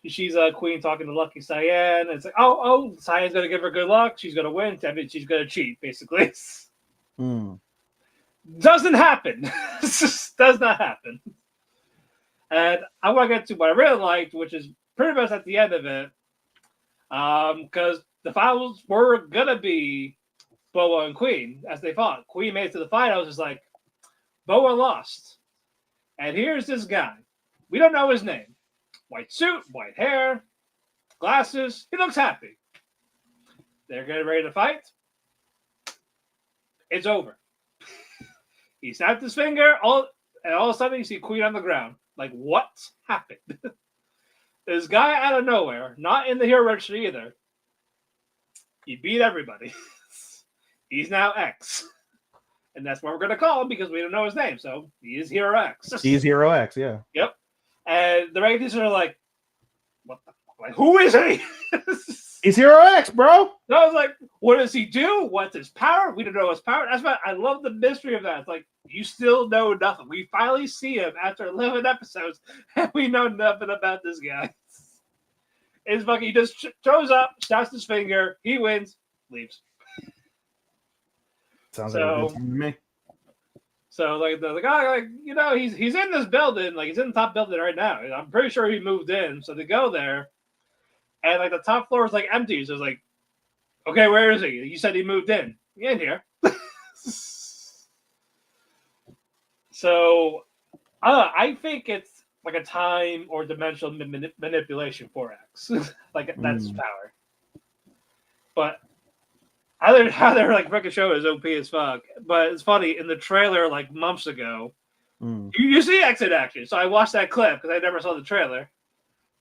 She's Queen talking to Lucky Cyan. And it's like, oh, Cyan's gonna give her good luck. She's gonna win. I mean, she's gonna cheat, basically. Doesn't happen. Does not happen. And I want to get to what I really liked, which is pretty much at the end of it, because the finals were gonna be Boa and Queen as they fought. Queen made it to the finals. It's like Boa lost, and here's this guy. We don't know his name. White suit, white hair, glasses. He looks happy. They're getting ready to fight. It's over. He snapped his finger, all of a sudden you see Queen on the ground. Like, what happened? This guy out of nowhere, not in the hero registry either. He beat everybody. He's now X. And that's what we're going to call him because we don't know his name. So he is Hero X. He's Hero X, yeah. Yep. And the ratings are like, what the fuck? Like, who is he? He's Hero X, bro. So I was like, what does he do? What's his power? We don't know his power. That's why I love the mystery of that. It's like, you still know nothing. We finally see him after 11 episodes, and we know nothing about this guy. It's fucking, he just shows up, snaps his finger, he wins, leaves. Sounds like a good time to me. So, like, the guy, like, you know, he's in this building, like, he's in the top building right now. I'm pretty sure he moved in. So they go there, and, like, the top floor is, like, empty. So it's like, okay, where is he? You said he moved in. He in here. So, I think it's like a time or dimensional manipulation for X. Like, that's his power. But how they're like freaking show is OP as fuck. But it's funny, in the trailer, like, months ago, you see X in action. So I watched that clip because I never saw the trailer.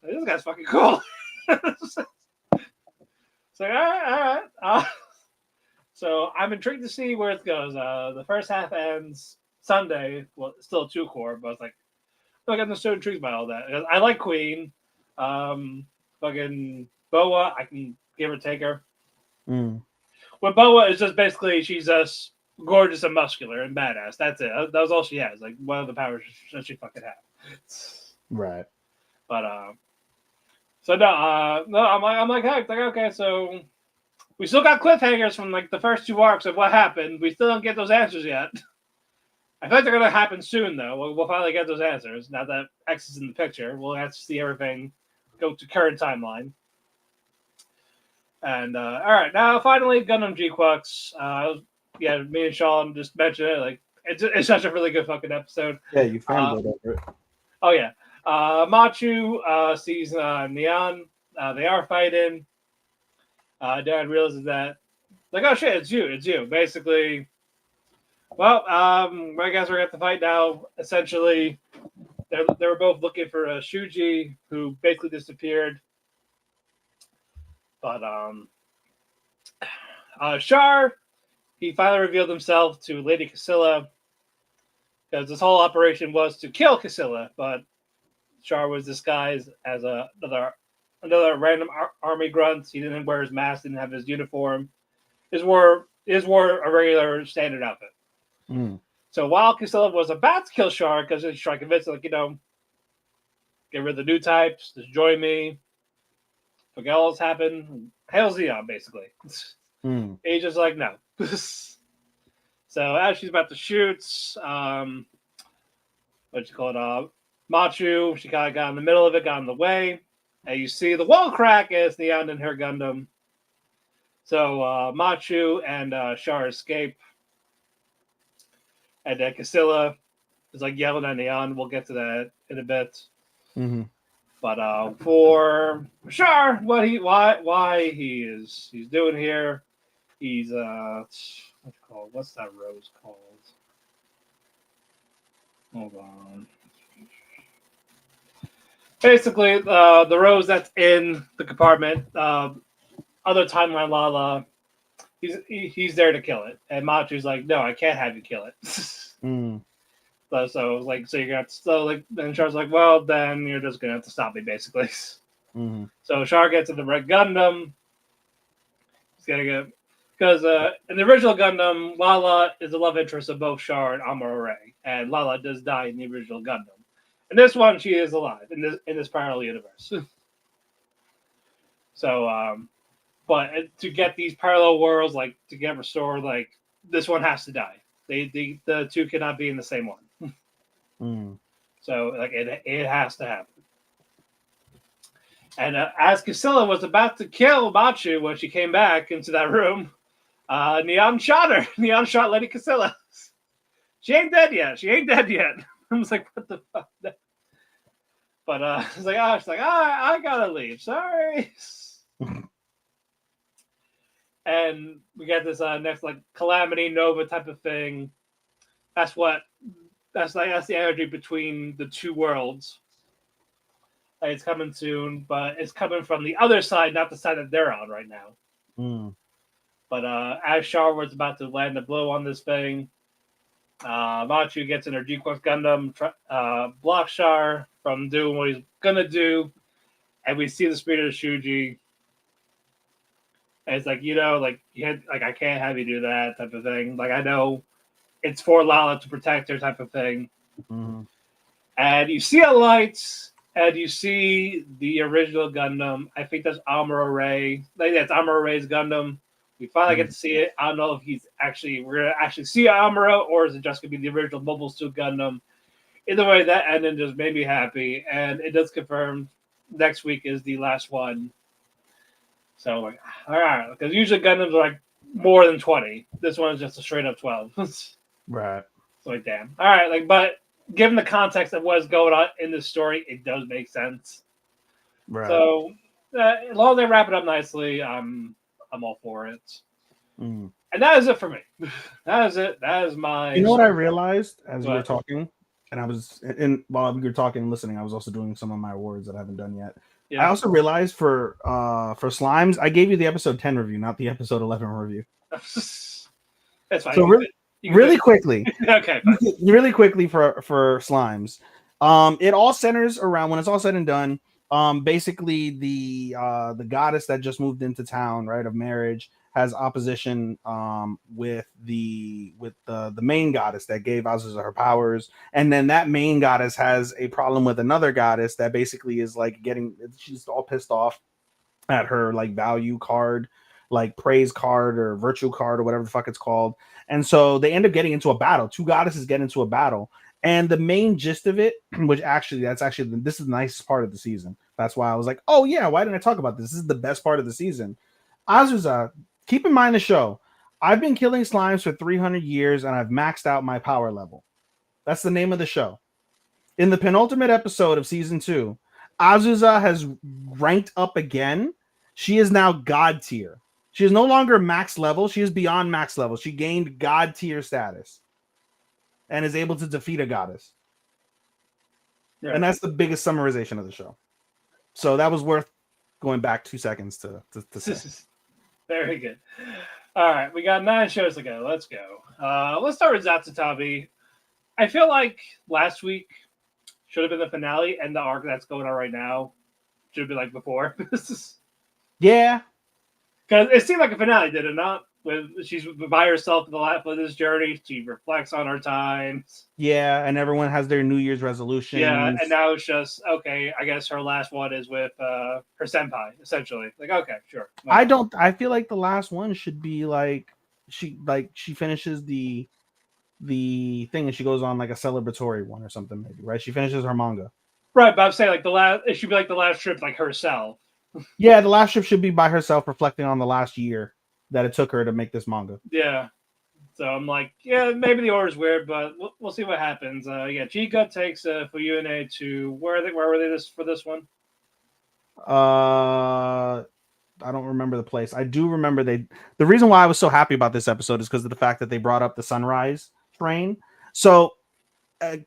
Like, this guy's fucking cool. It's like, all right. So I'm intrigued to see where it goes. The first half ends Sunday. Well, it's still a 2-core, but it's like I'm so intrigued by all that. I like Queen. Fucking Boa, I can give or take her. Mm. When Boa is just basically she's just gorgeous and muscular and badass. That's it. That was all she has. Like one of the powers that she fucking had. Right. But so no, I'm like, heck, like okay, so we still got cliffhangers from like the first two arcs of what happened. We still don't get those answers yet. I feel like they're gonna happen soon though. We'll finally get those answers now that X is in the picture. We'll have to see everything go to current timeline. And all right, now finally Gundam G-Quux. Yeah, me and Sean just mentioned it. Like it's such a really good fucking episode. Yeah, you fanboyed over it. Oh yeah, Machu sees Neon. They are fighting. Dad realizes that, like, oh shit, it's you. Basically, well, I guess we're gonna have to fight now. Essentially, they were both looking for Shuji, who basically disappeared. But Char, he finally revealed himself to Lady Casilla, because this whole operation was to kill Casilla, but Char was disguised as another random army grunt. He didn't wear his mask, didn't have his uniform. His wore a regular standard outfit. Mm. So while Casilla was about to kill Char, because she's trying to convince him, like, get rid of the new types, just join me, forget all this happened, hail Zeon, basically. Mm. He's just like, no. So as she's about to shoot, Machu, she kind of got in the middle of it, got in the way, and you see the wall crack as Neon and her Gundam. So Machu and Char escape, and then Casilla is like yelling at Neon. We'll get to that in a bit. Mm-hmm. But for Char, why he's doing here, he's what's that rose called? Hold on. Basically, the rose that's in the compartment, other timeline Lala, he's there to kill it, and Machu's like, no, I can't have you kill it. Mm. So like, so you're gonna have to, so like, then Char's like, well, then you're just gonna have to stop me, basically. Mm-hmm. So Char gets in the Red Gundam. He's gonna go because in the original Gundam, Lala is the love interest of both Char and Amuro Ray, and Lala does die in the original Gundam. In this one, she is alive in this parallel universe. So, but to get these parallel worlds, like to get restored, like this one has to die. The two cannot be in the same one. Mm. So, like it has to happen. And as Casilla was about to kill Machu when she came back into that room, Neon shot her. Neon shot Lady Casilla. She ain't dead yet. I was like, what the fuck? But she's like, I gotta leave. Sorry. And we got this next like Calamity Nova type of thing. That's the energy between the two worlds. It's coming soon, but it's coming from the other side, not the side that they're on right now. Mm. But as Char was about to land a blow on this thing, Machu gets in her G-Quest Gundam, blocks Char from doing what he's gonna do, and we see the spirit of Shuji. And it's like, I can't have you do that type of thing. Like, I know it's for Lala to protect her type of thing. Mm-hmm. And you see a light, and you see the original Gundam. I think that's Amuro Ray. That's Amuro Ray's Gundam. We finally get to see it. I don't know if we're going to actually see Amuro, or is it just going to be the original Mobile Suit Gundam? Either way, that ending just made me happy. And it does confirm next week is the last one. So, like, all right. Because usually Gundams are like more than 20. This one is just a straight up 12. Right. So, like, damn. All right. Like, but given the context of what's going on in this story, it does make sense. Right. So, as long as they wrap it up nicely, I'm all for it. Mm. And that is it for me. That is it. That is my. You know what I realized as we What? were talking, and while we were talking and listening, I was also doing some of my awards that I haven't done yet. Yeah. I also realized for slimes, I gave you the episode 10 review, not the episode 11 review. That's fine. So really quickly, okay. Really quickly for slimes, it all centers around, when it's all said and done, Basically the goddess that just moved into town, right, of marriage, has opposition with the main goddess that gave Azusa her powers, and then that main goddess has a problem with another goddess that basically is like she's all pissed off at her like value card, like praise card or virtue card or whatever the fuck it's called. And so they end up getting into a battle. Two goddesses get into a battle. And the main gist of it, which this is the nicest part of the season. That's why I was like, oh yeah, why didn't I talk about this? This is the best part of the season. Azusa, keep in mind the show. I've been killing slimes for 300 years and I've maxed out my power level. That's the name of the show. In the penultimate episode of season 2, Azusa has ranked up again. She is now God tier. She is no longer max level. She is beyond max level. She gained God tier status and is able to defeat a goddess. Yeah. And that's the biggest summarization of the show. So that was worth going back 2 seconds to say. Very good. All right, we got 9 shows to go. Let's go. Let's start with Zatsutabi. I feel like last week should have been the finale, and the arc that's going on right now should have been like before. Yeah. Because it seemed like a finale, did it not? She's by herself for this journey. She reflects on her times. Yeah, and everyone has their New Year's resolutions. Yeah, and now it's just, okay, I guess her last one is with her senpai, essentially. Like, okay, sure. Okay. I feel like the last one should be like she finishes the thing and she goes on like a celebratory one or something, maybe, right? She finishes her manga. Right, but I'm saying like it should be like the last trip, like herself. Yeah, the last trip should be by herself, reflecting on the last year that it took her to make this manga. Yeah. So I'm like, yeah, maybe the order's weird, but we'll see what happens. Chica takes Fuyune to where were they for this one? I don't remember the place. I do remember the reason why I was so happy about this episode is because of the fact that they brought up the sunrise train. So a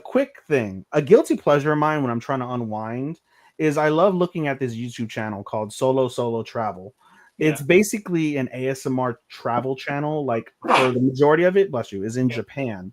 quick thing, a guilty pleasure of mine when I'm trying to unwind is I love looking at this YouTube channel called Solo Travel. It's basically an ASMR travel channel. Like for the majority of it, bless you, is in Japan.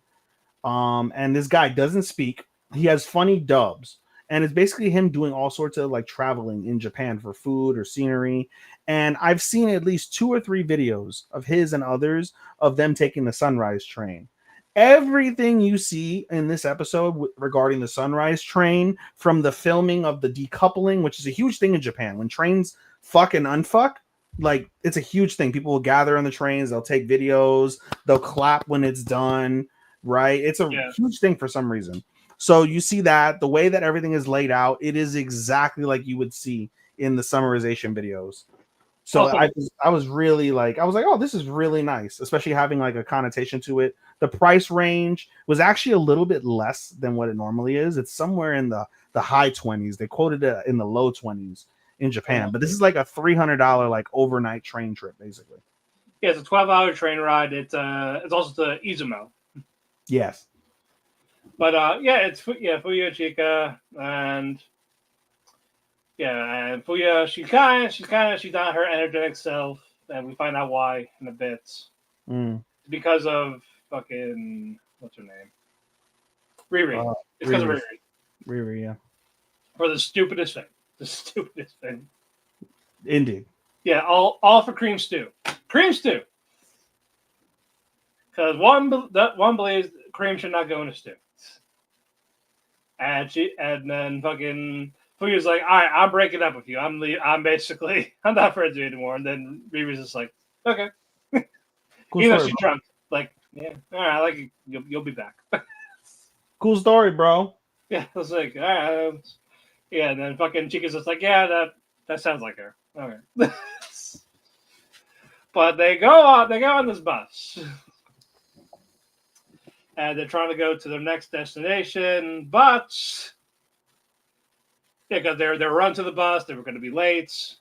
And this guy doesn't speak. He has funny dubs. And it's basically him doing all sorts of like traveling in Japan for food or scenery. And I've seen at least 2 or 3 videos of his and others of them taking the sunrise train. Everything you see in this episode regarding the sunrise train, from the filming of the decoupling, which is a huge thing in Japan. When trains fuck and unfuck, like it's a huge thing. People will gather on the trains, they'll take videos, they'll clap when it's done, right? It's a huge thing for some reason. So you see that the way that everything is laid out, it is exactly like you would see in the summarization videos. So I was really like, oh, this is really nice, especially having like a connotation to it. The price range was actually a little bit less than what it normally is. It's somewhere in the high 20s. They quoted it in the low 20s in Japan, but this is like a $300 like overnight train trip, basically. Yeah, it's a 12-hour train ride. It's also to Izumo. Yes. But it's Fuya Chica and and Fuya, she's not her energetic self, and we find out why in a bit. Because of fucking what's her name? Riri. It's because of Riri. Riri, yeah. For the stupidest thing. The stupidest thing. Indeed. Yeah, all for cream stew. Cream stew. Because one believes cream should not go in a stew. And then fucking Fuyu's like, all right, I'm breaking up with you. I'm basically not friends with you anymore. And then Riri's just like, okay. Cool Even though story, she's drunk. Like, yeah, all right, like you'll be back. Cool story, bro. Yeah, I was like, all right. Yeah, and then fucking Chica's just like, yeah, that sounds like her. Okay. But they go on this bus. And they're trying to go to their next destination, but because they're run to the bus, they were going to be late.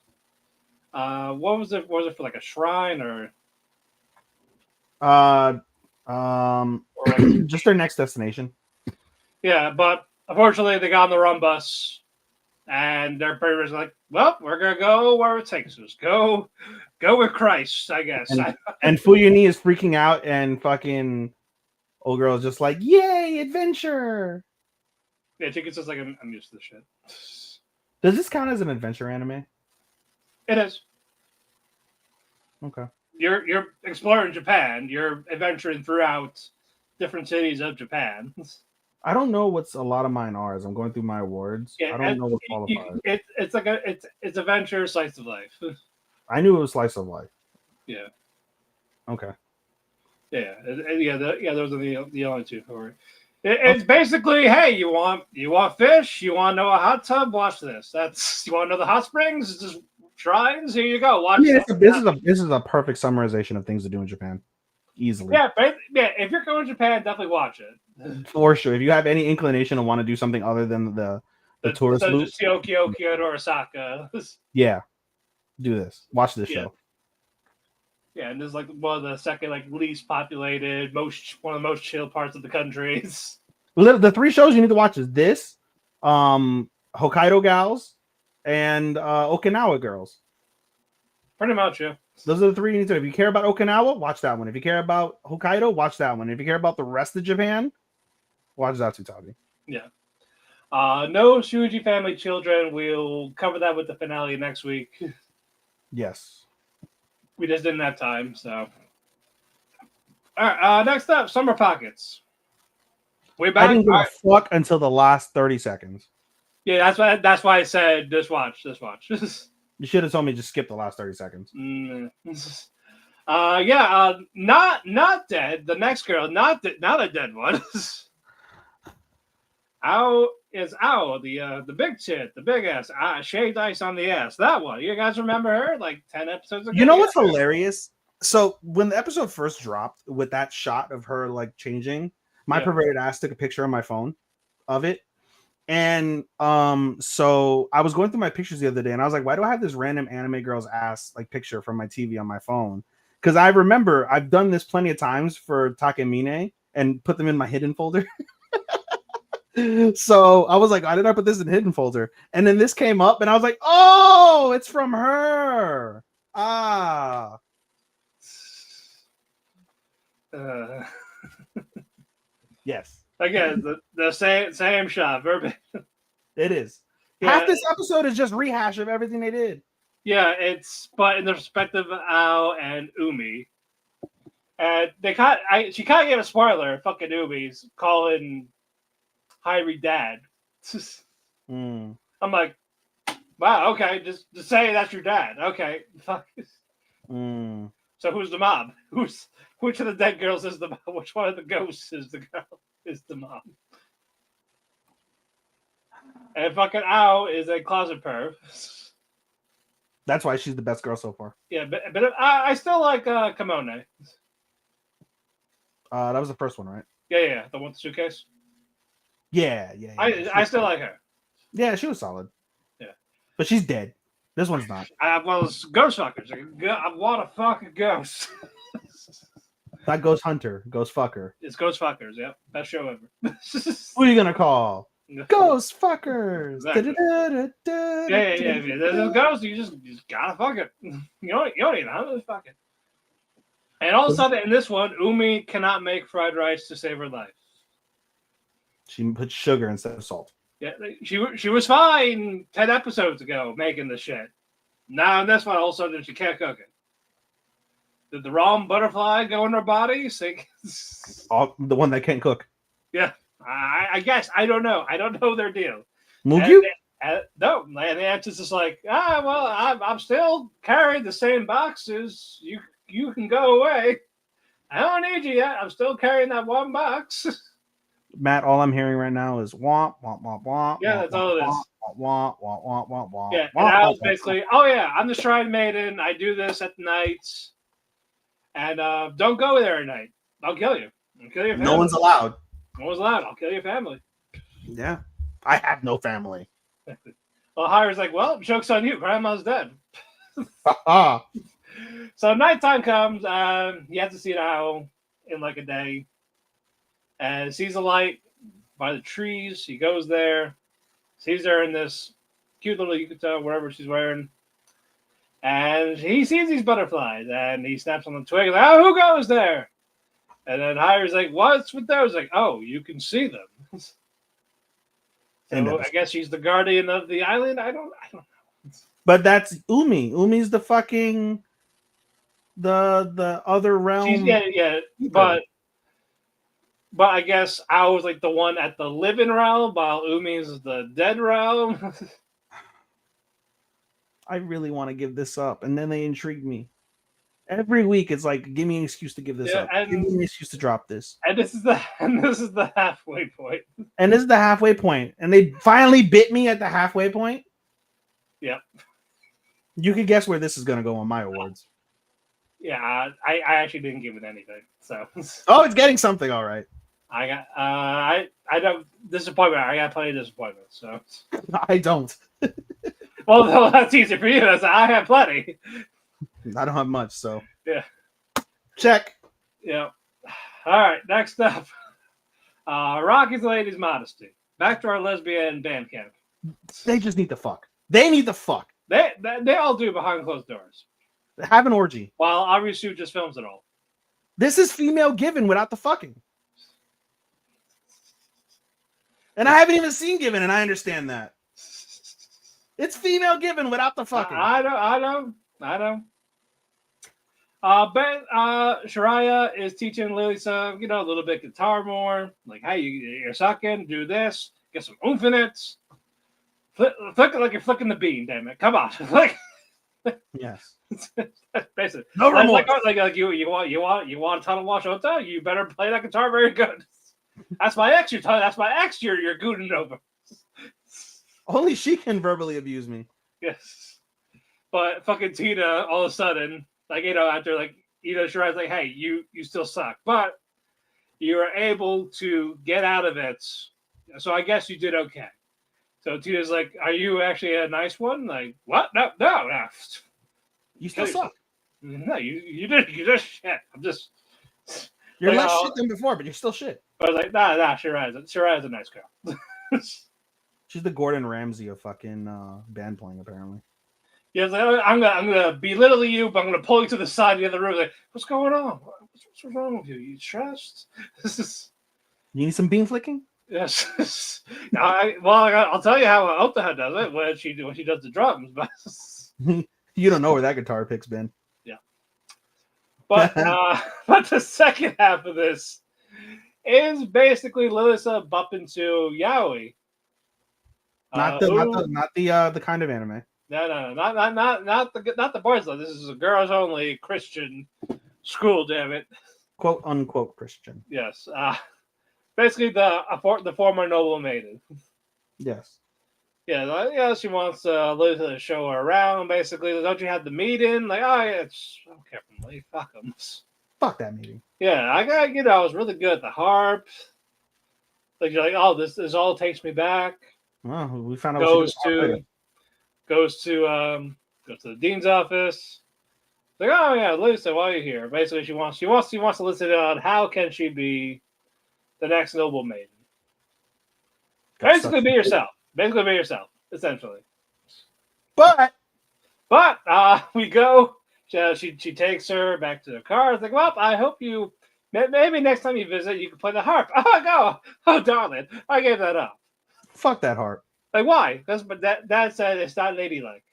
What was it? Was it for like a shrine or? Just their next destination. Yeah, but unfortunately, they got on the wrong bus, and their parents were like, "Well, we're gonna go where it takes us. Go with Christ, I guess." And Fuyuni is freaking out, and fucking old girl's just like, "Yay, adventure!" Yeah, Chica's just like, "I'm used to this shit." Does this count as an adventure anime? It is. Okay. You're exploring Japan. You're adventuring throughout different cities of Japan. I don't know what's a lot of mine are as I'm going through my awards. Yeah, I don't know what qualifies. it's like it's adventure slice of life. I knew it was slice of life. Yeah, Okay. yeah, those are the only two for it. It's basically, hey, you want fish? You want to know a hot tub? Watch this. You want to know the hot springs? It's just shrines. Here you go. Watch. This is a perfect summarization of things to do in Japan. Easily. Yeah, if you're going to Japan, definitely watch it. For sure. If you have any inclination to want to do something other than the tourist loop, just Tokyo, Kyoto, or Osaka. yeah, do this. Watch this show. Yeah, and this is like one of the second least populated, one of the most chill parts of the country. The 3 shows you need to watch is this, Hokkaido Gals, and Okinawa Girls. Pretty much, yeah. Those are the 3 you need to. If you care about Okinawa, watch that one. If you care about Hokkaido, watch that one. If you care about the rest of Japan, watch Zatsutagi. Yeah. No Shuji family children. We'll cover that with the finale next week. Yes. We just didn't have time, so. All right. Next up, Summer Pockets. We're back. I didn't give a fuck until the last 30 seconds. Yeah, that's why I said just watch. You should have told me just skip the last 30 seconds. Not dead. The next girl, not a dead one. Ao, the big tit, the big ass, shaved ice on the ass. That one. You guys remember her? Like 10 episodes ago. You know what's hilarious? So when the episode first dropped with that shot of her like changing, my perverted ass took a picture on my phone of it. And so I was going through my pictures the other day and I was like, why do I have this random anime girl's ass like picture from my TV on my phone? Because I remember I've done this plenty of times for Takemine and put them in my hidden folder. So I was like, why did I put this in hidden folder? And then this came up and I was like, oh, it's from her. Yes. Again, the same shot, verbatim. It is. Yeah. Half this episode is just rehash of everything they did. Yeah, but in the perspective of Ao and Umi. And she kind of gave a spoiler, fucking Umi's calling Hyrie dad. I'm like, wow, okay, just say that's your dad. Okay, fuck. So who's the mom? Which of the dead girls is the mom? Which one of the ghosts is the girl? Is the mom? And fucking Ao is a closet perv. That's why she's the best girl so far. Yeah, but I still like Kimone. That was the first one, right? Yeah, the one with the suitcase. Yeah. I still like her. Yeah, she was solid. Yeah, but she's dead. This one's not. Well, it's ghost fuckers. I want to fuck a ghost. Not Ghost Hunter, Ghost Fucker. It's Ghost Fuckers, yeah. Best show ever. Who are you gonna call? Ghost Fuckers. Exactly. Yeah. There's a ghost, you just gotta fuck it. You don't even know, just fuck it. And all of a sudden, in this one, Umi cannot make fried rice to save her life. She put sugar instead of salt. Yeah, she was fine 10 episodes ago making the shit. Now in this one, all of a sudden, she can't cook it. Did the wrong butterfly go in her body? The one that can't cook. Yeah, I guess. I don't know. I don't know their deal. Mugu? No, and the answer's just like, well, I'm still carrying the same boxes. You can go away. I don't need you yet. I'm still carrying that one box. Matt, all I'm hearing right now is womp, womp, womp, womp. Yeah, that's all it is. Womp, womp, womp, womp, womp. Yeah, and I was basically, I'm the Shrine Maiden. I do this at night. And don't go there at night. I'll kill you. I'll kill your family. No one's allowed. No one's allowed. I'll kill your family. Yeah. I have no family. Well, Hyra's like, well, joke's on you. Grandma's dead. So nighttime comes. You have to see an owl in like a day. And sees a light by the trees. He goes there. Sees her in this cute little yukata, whatever she's wearing. And he sees these butterflies. And he snaps on the twig. Like, oh, who goes there? And then Hyra's like, what's with those? Like, oh, you can see them. So I guess she's the guardian of the island. I don't know. But that's Umi. Umi's the fucking the other realm. Yeah. But I guess I was like the one at the living realm, while Umi's the dead realm. I really want to give this up, and then they intrigue me. Every week, it's like, give me an excuse to give this up. Give me an excuse to drop this. And this is the halfway point. And this is the halfway point, and they finally bit me at the halfway point. Yep. You could guess where this is going to go on my awards. Yeah, I actually didn't give it anything. So. Oh, it's getting something, all right. I got I don't disappointment. I got plenty of disappointment. So. I don't. Well, no, that's easy for you. I have plenty. I don't have much, so yeah. Check. Yeah. All right. Next up, Rocky's Ladies Modesty. Back to our lesbian band camp. They just need to fuck. They need to fuck. They all do behind closed doors. Have an orgy. While Arisu just films it all. This is female given without the fucking. And I haven't even seen Given, and I understand that. It's female given without the fucking. I know. Shariah is teaching Lily some, a little bit guitar more. Like, hey, you're sucking, do this, get some oomph in it. Flick it like you're flicking the bean, damn it. Come on. Like, yes. Basically. No remorse. Like you want a tunnel wash Ota? You better play that guitar very good. That's my ex. You're gooning over. Only she can verbally abuse me. Yes. But fucking Tina, all of a sudden, after Shirai's like, hey, you still suck. But you were able to get out of it. So I guess you did okay. So Tina's like, are you actually a nice one? Like, what? No. You still suck. No, you did shit. I'm just. You're less shit than before, but you're still shit. I was like, nah, Shirai's a nice girl. She's the Gordon Ramsay of fucking band playing, apparently. Yeah, like, I'm gonna belittle you, but I'm gonna pull you to the side of the other room. Like, what's going on? What's wrong with you? You stressed? You need some bean flicking? Yes. I'll tell you how Otaha does it when she does the drums, but you don't know where that guitar pick's been. Yeah. But the second half of this is basically Lilisa bumping to Yaoi. Not the kind of anime. No, not the boys' love. This is a girls only Christian school. Damn it, quote unquote Christian. Yes, basically the former noble maiden. Yes. Yeah, she wants Lisa to show her around. Basically, don't you have the meeting? Like, oh yeah, I don't care for me. Fuck them. Fuck that meeting. Yeah, I was really good at the harp. Like you're like, oh, this all takes me back. Well, we found out. Goes to the dean's office. Like, oh yeah, Lisa, why are you here? Basically, she wants to listen on how can she be the next noble maiden. Basically, be yourself. Essentially. But we go. She takes her back to the car. It's like, well, I hope you maybe next time you visit, you can play the harp. Oh, darling, I gave that up. Fuck that harp. Like, why? But that said it's not ladylike.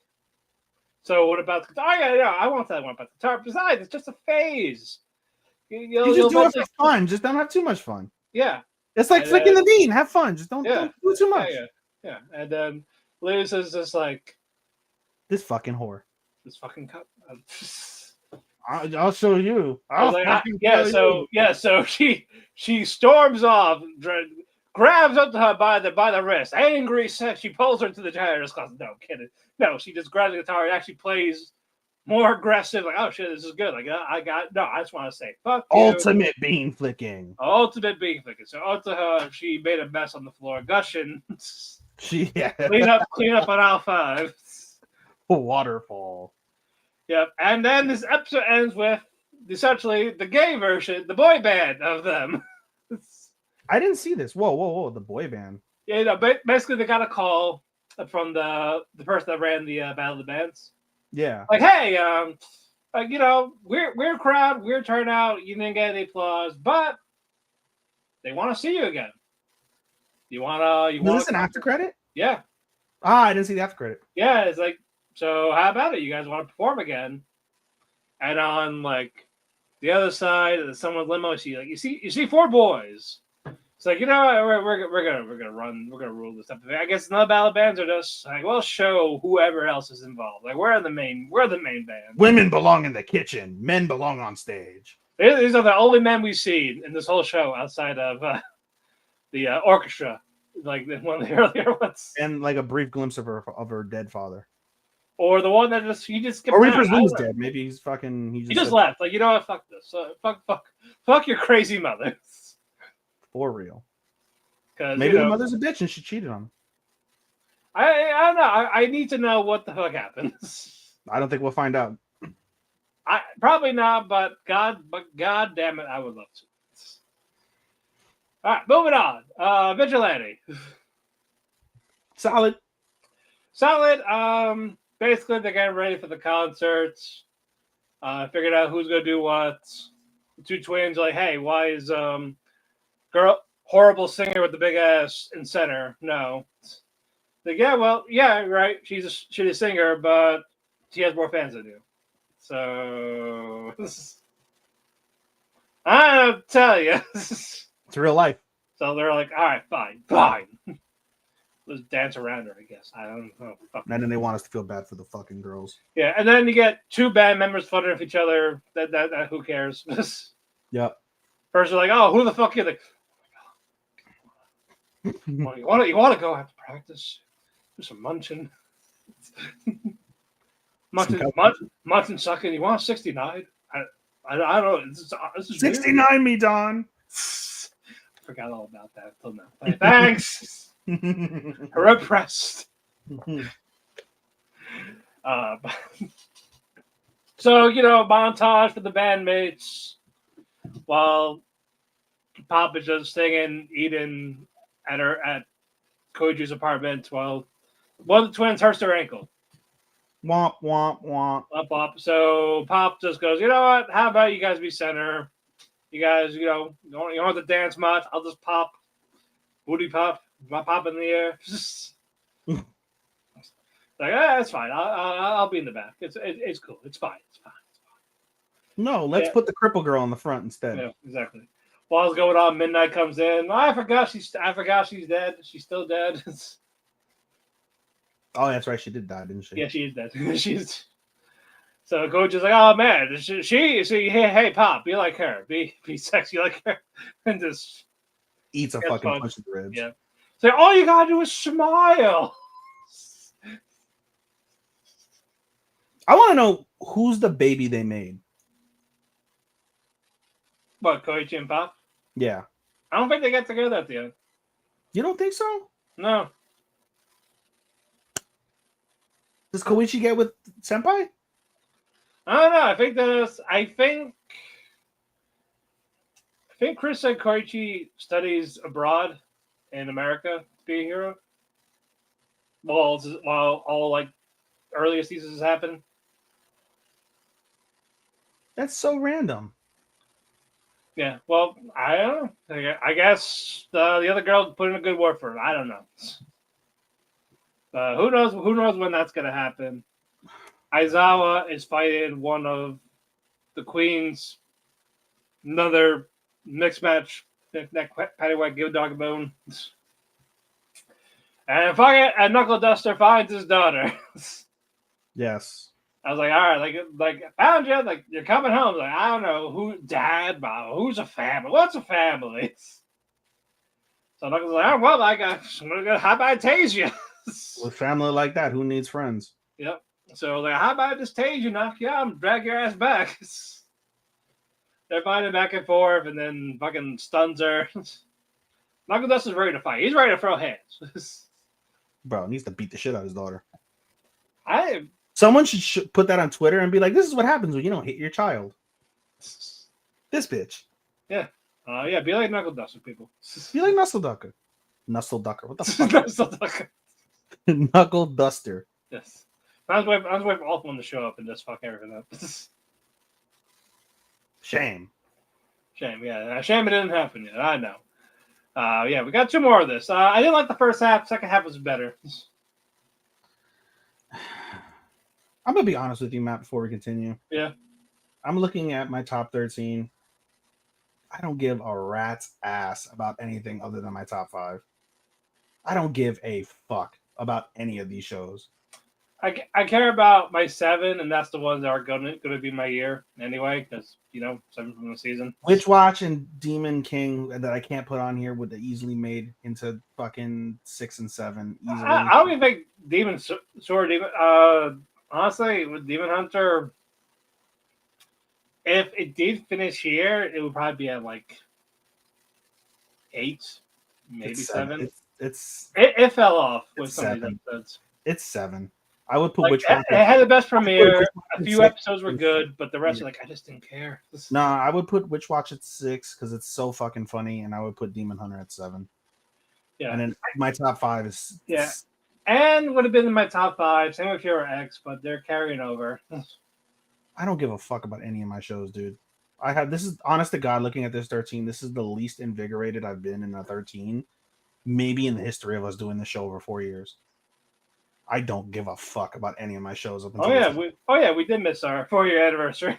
So what about the guitar? Yeah, I want that one about the guitar. Besides, it's just a phase. You just do it for fun. Just don't have too much fun. Yeah. It's like flicking the bean. Have fun. Just don't do too much. Yeah. And then Liz is just like, this fucking whore. This fucking cup. I'll show you. So she storms off, grabs up to her by the wrist, angry. She pulls her to the chair. No, I'm kidding. No, she just grabs the guitar and actually plays more aggressive. Like, oh shit, this is good. Like, I just want to say, fuck you. Ultimate bean flicking. So Otaha, she made a mess on the floor, gushing. Yeah. Clean up on aisle 5. Waterfall. Yep. And then this episode ends with essentially the gay version, the boy band of them. I didn't see this. Whoa. The boy band. Yeah, basically they got a call from the person that ran the Battle of the Bands. Yeah. Like, hey, we're crowd, weird turnout, you didn't get any applause, but they want to see you again. You Was want this an after credit? Yeah. I didn't see the after credit. Yeah, it's like, so how about it? You guys want to perform again? And on like the other side of someone's limo, you see four boys. It's like, we're gonna rule this up. I guess none of the ballad bands are just like, we'll show whoever else is involved. Like we're the main band. Women belong in the kitchen. Men belong on stage. These are the only men we've seen in this whole show outside of the orchestra, like one of the earlier ones, And like a brief glimpse of her dead father. or the one that he just skipped. Or we out. presume he's dead. Maybe he's fucking. He just left. Like, you know what? Fuck this. Fuck your crazy mother. For real. Because maybe the mother's a bitch and she cheated on him. I don't know. I need to know what the fuck happens. I don't think we'll find out. I probably not, but god damn it, I would love to. All right, moving on. Vigilante. Solid. Basically, they're getting ready for the concerts. Figured out who's gonna do what. The two twins are like, hey, why is horrible singer with the big ass in center? No. Like, yeah, right. She's a shitty singer, but she has more fans than you. So I don't tell you. It's real life. So they're like, all right, fine. Let's dance around her, I guess. I don't know. And then they want us to feel bad for the fucking girls. Yeah, and then you get two band members flirting with each other. That who cares? Yep. First, they're like, oh, who the fuck are you? Like, you want to go after practice? Do some munching. munching sucking. You want 69? I don't know. This is 69 weird. me, Don. I forgot all about that until now. Thanks. Her impressed. So, montage for the bandmates while Pop is just singing, eating at Koji's apartment while one of the twins hurts their ankle. Womp, womp, womp. Womp, womp. So Pop just goes, you know what? How about you guys be center? You guys, you don't have to dance much. I'll just pop. Booty pop. Pop in the air. Like, that's fine. I'll be in the back. It's cool. It's fine. No, let's put the cripple girl in the front instead. Yeah, exactly. While it's going on, Midnight comes in. I forgot she's dead. She's still dead. Oh, that's right. She did die, didn't she? Yeah, she is dead. So Coach is like, oh man, hey Pop, be like her, be sexy like her, and just eats a fucking punch in the ribs. Yeah. So all you gotta do is smile. I want to know who's the baby they made. What, Koichi and Pop? Yeah. I don't think they got together at the end. You don't think so? No. Does Koichi get with Senpai? I don't know. I think Chris said Koichi studies abroad in America to be a hero. While all like earlier seasons happen. That's so random. Yeah, well, I don't know. I guess the other girl put in a good word for him. I don't know. Who knows? Who knows when that's gonna happen? Aizawa is fighting one of the queens. Another mixed match. Neck, patty whack, give a dog a bone. And Knuckle Duster finds his daughter. Yes. I was like, all right, like found you, like you're coming home. Like, I don't know who, dad, mom, who's a family? What's a family? So Knuckles was like, oh, well, how about I tase you? With family like that, who needs friends? Yep. So like, how about I just tase you, knock you out, and drag your ass back? They're fighting back and forth, and then fucking stuns her. Knuckle Duster's ready to fight. He's ready to throw hands. Bro, needs to beat the shit out of his daughter. Someone should put that on Twitter and be like, this is what happens when you don't hit your child. This bitch. Yeah. Yeah, be like Knuckle Duster, people. Be like Knuckle Ducker. Knuckle Ducker. What the fuck? Knuckle Ducker. Knuckle Duster. Yes. I was waiting for all of them to show up and just fuck everything up. Shame. Yeah. Shame it didn't happen yet. I know. Yeah, we got 2 more of this. I didn't like the first half. Second half was better. I'm gonna be honest with you, Matt. Before we continue, Yeah. I'm looking at my top 13. I don't give a rat's ass about anything other than my top 5. I don't give a fuck about any of these shows. I care about my 7, and that's the ones that are gonna be my year anyway, because 7 from the season. Witch Watch and Demon King that I can't put on here would have easily made into fucking 6 and 7 easily. I don't even think Demon Sword. Honestly, with Demon Hunter, if it did finish here, it would probably be at like 8, maybe It's 7. It's It fell off with it's some of these 7. episodes. It's 7. I would put Like, Witch Watch. it had the best premiere. A at few 6. episodes were good, but the rest are like, I just didn't care. Nah, I would put Witch Watch at 6 because it's so fucking funny, and I would put Demon Hunter at 7. Yeah. And then my top 5 is And would have been in my top 5. Same with Hero X, but they're carrying over. I don't give a fuck about any of my shows, dude. This is honest to God, looking at this 13, this is the least invigorated I've been in a 13, maybe in the history of us doing this show over 4 years. I don't give a fuck about any of my shows up until We did miss our 4-year anniversary.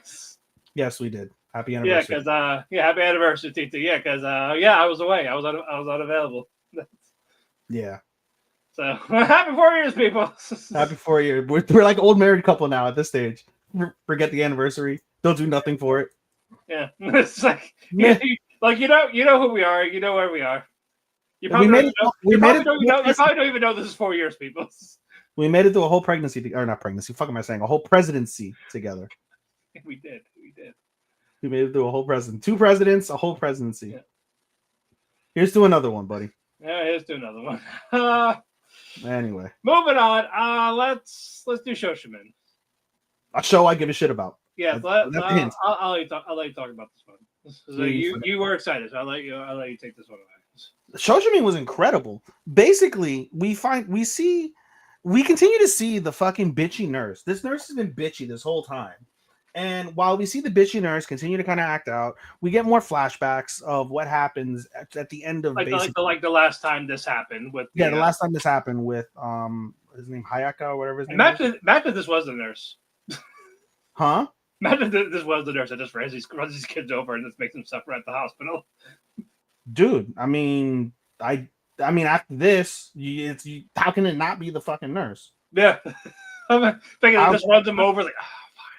Yes, we did. Happy anniversary. Happy anniversary, TT. Yeah, because I was away. I was unavailable. Yeah. So happy 4 years, people. Happy 4 years. We're like old married couple now at this stage. Forget the anniversary. Don't do nothing for it. Yeah, it's like you know who we are. You know where we are. You probably don't even know this is 4 years, people. We made it through a whole pregnancy, or not pregnancy. Fuck am I saying? A whole presidency together. We did. We made it through a whole president. 2 presidents, a whole presidency. Yeah. Here's to another one, buddy. Yeah, here's to another one. Anyway, moving on. Let's do Shoshimin. A show I give a shit about. Yeah, I'll let you talk about this one. So you were excited, so I'll let you take this one away. Shoshimin was incredible. Basically, we continue to see the fucking bitchy nurse. This nurse has been bitchy this whole time. And while we see the bitchy nurse continue to kind of act out, we get more flashbacks of what happens at the end of like the last time this happened with the last time this happened with his name Hayaka or whatever his name. Imagine this was the nurse. Huh? Imagine this was the nurse that just runs these kids over and just makes them suffer at the hospital. Dude, I mean after this, how can it not be the fucking nurse? Yeah. I'm thinking it just runs them over like.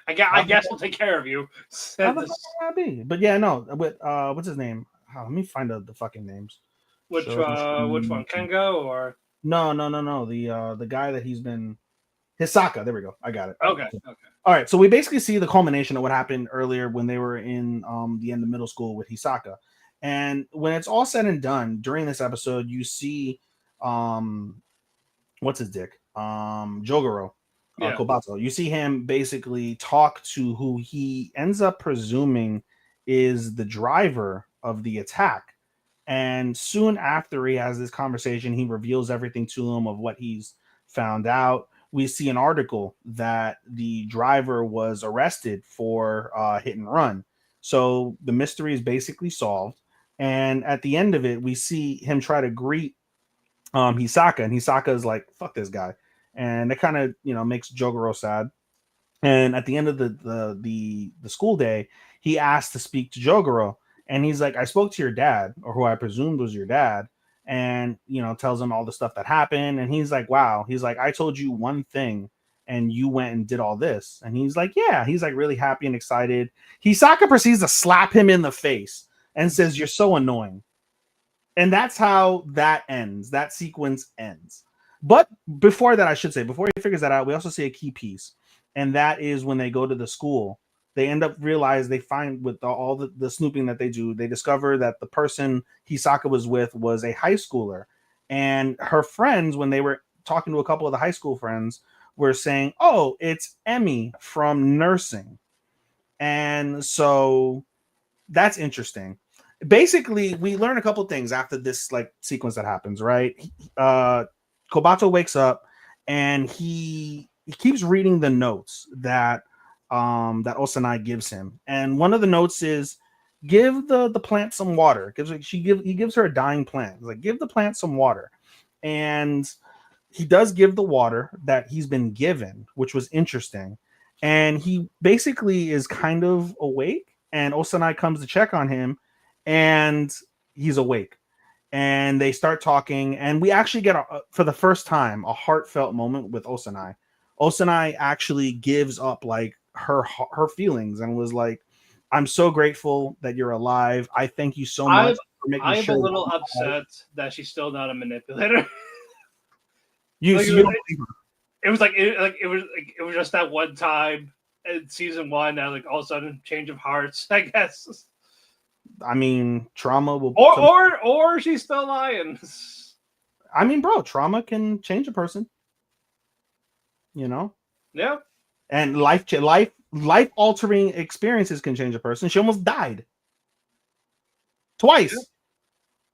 I guess we'll take care of you. But yeah, no. With what's his name? Let me find out the fucking names. Which one? Kengo or no. The guy that he's been Hisaka. There we go. I got it. Okay. All right. So we basically see the culmination of what happened earlier when they were in the end of middle school with Hisaka, and when it's all said and done during this episode, you see what's his dick? Jogoro. Kobatsu. You see him basically talk to who he ends up presuming is the driver of the attack. And soon after he has this conversation, he reveals everything to him of what he's found out. We see an article that the driver was arrested for hit and run. So the mystery is basically solved. And at the end of it, we see him try to greet Hisaka. And Hisaka is like, fuck this guy. And it kind of makes Jogoro sad. And at the end of the school day, he asked to speak to Jogoro, and he's like, I spoke to your dad, or who I presumed was your dad, and tells him all the stuff that happened. And he's like, wow. He's like, I told you one thing and you went and did all this. And he's like, yeah. He's like really happy and excited. Hisaka proceeds to slap him in the face and says, you're so annoying. And that's how that ends. That sequence ends. But before that, I should say, before he figures that out, we also see a key piece. And that is when they go to the school, they end up they find with all the snooping that they do, they discover that the person Hisaka was with was a high schooler. And her friends, when they were talking to a couple of the high school friends, were saying, oh, it's Emmy from nursing. And so that's interesting. Basically, we learn a couple things after this sequence that happens, right? Kobato wakes up and he keeps reading the notes that Osanai gives him. And one of the notes is give the plant some water. He gives her a dying plant. He's like, give the plant some water, and he does give the water that he's been given, which was interesting. And he basically is kind of awake, and Osanai comes to check on him, and he's awake. And they start talking, and we actually get for the first time a heartfelt moment with Osanai. Osanai actually gives up like her feelings and was like, "I'm so grateful that you're alive. I thank you so much for making I'm sure." a little upset that she's still not a manipulator. You, Like, so you don't believe her. It was just that one time in season 1 that like all of a sudden change of hearts, I guess. I mean, trauma will. Or she's still lying. I mean, bro, trauma can change a person. You know. Yeah. And life altering experiences can change a person. She almost died twice. Yeah.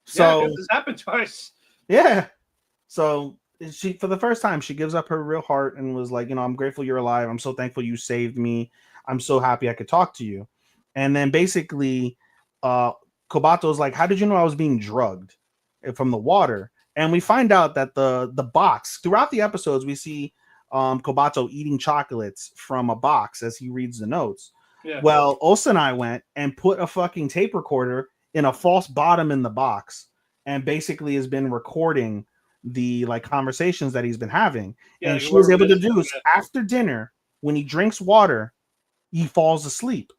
So this happened twice. Yeah. So she, for the first time, she gives up her real heart and was like, I'm grateful you're alive. I'm so thankful you saved me. I'm so happy I could talk to you. And then basically, Kobato's like, how did you know I was being drugged from the water? And we find out that the box, throughout the episodes, we see Kobato eating chocolates from a box as he reads the notes. Yeah. Well, Osanai went and put a fucking tape recorder in a false bottom in the box and basically has been recording the like conversations that he's been having. Yeah, and she was able to do after dinner, when he drinks water, he falls asleep.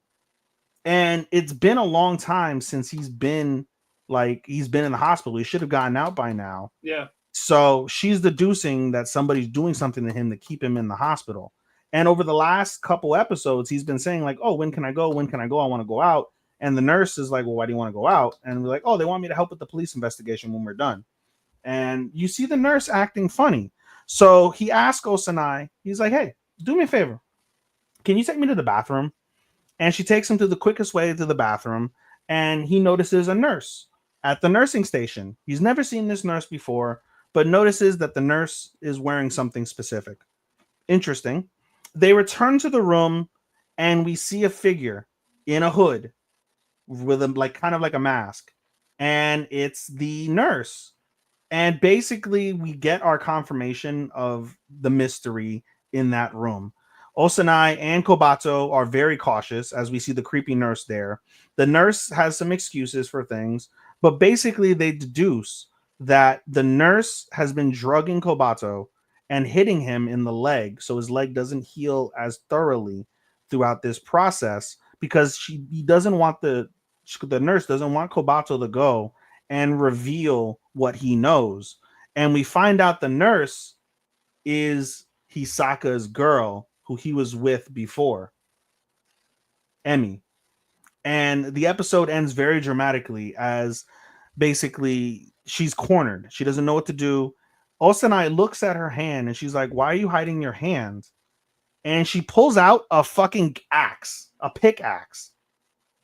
And it's been a long time since he's been in the hospital. He should have gotten out by now. Yeah. So she's deducing that somebody's doing something to him to keep him in the hospital. And over the last couple episodes, he's been saying like, oh, when can I go? When can I go? I want to go out. And the nurse is like, well, why do you want to go out? And we're like, oh, they want me to help with the police investigation when we're done. And you see the nurse acting funny. So he asks Osanai, he's like, hey, do me a favor. Can you take me to the bathroom? And she takes him to the quickest way to the bathroom. And he notices a nurse at the nursing station. He's never seen this nurse before, but notices that the nurse is wearing something specific. Interesting. They return to the room, and we see a figure in a hood with a kind of like a mask, and it's the nurse. And basically, we get our confirmation of the mystery in that room. Osanai and Kobato are very cautious as we see the creepy nurse there. The nurse has some excuses for things, but basically they deduce that the nurse has been drugging Kobato and hitting him in the leg, so his leg doesn't heal as thoroughly throughout this process, because the nurse doesn't want Kobato to go and reveal what he knows. And we find out the nurse is Hisaka's girl, who he was with before, Emmy. And the episode ends very dramatically as basically she's cornered. She doesn't know what to do. Osanai looks at her hand and she's like, why are you hiding your hand? And she pulls out a fucking axe, a pickaxe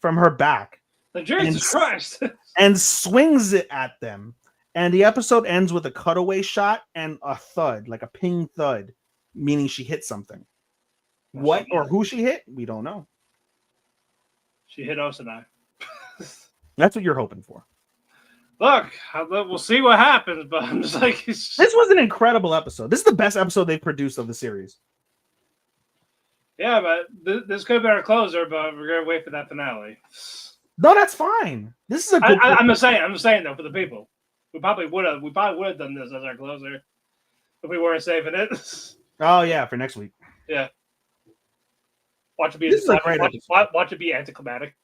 from her back. Jesus Christ. And swings it at them. And the episode ends with a cutaway shot and a thud, like a ping thud, meaning she hit something. What or who she hit, we don't know. She hit Osanai. That's what you're hoping for. Look, we'll see what happens, but I'm just like... This was an incredible episode. This is the best episode they've produced of the series. Yeah, but this could be our closer, but we're going to wait for that finale. No, that's fine. This is a good... I'm just saying, though, for the people. We probably would have done this as our closer if we weren't saving it. Oh, yeah, for next week. Yeah. Watch it be anticlimactic.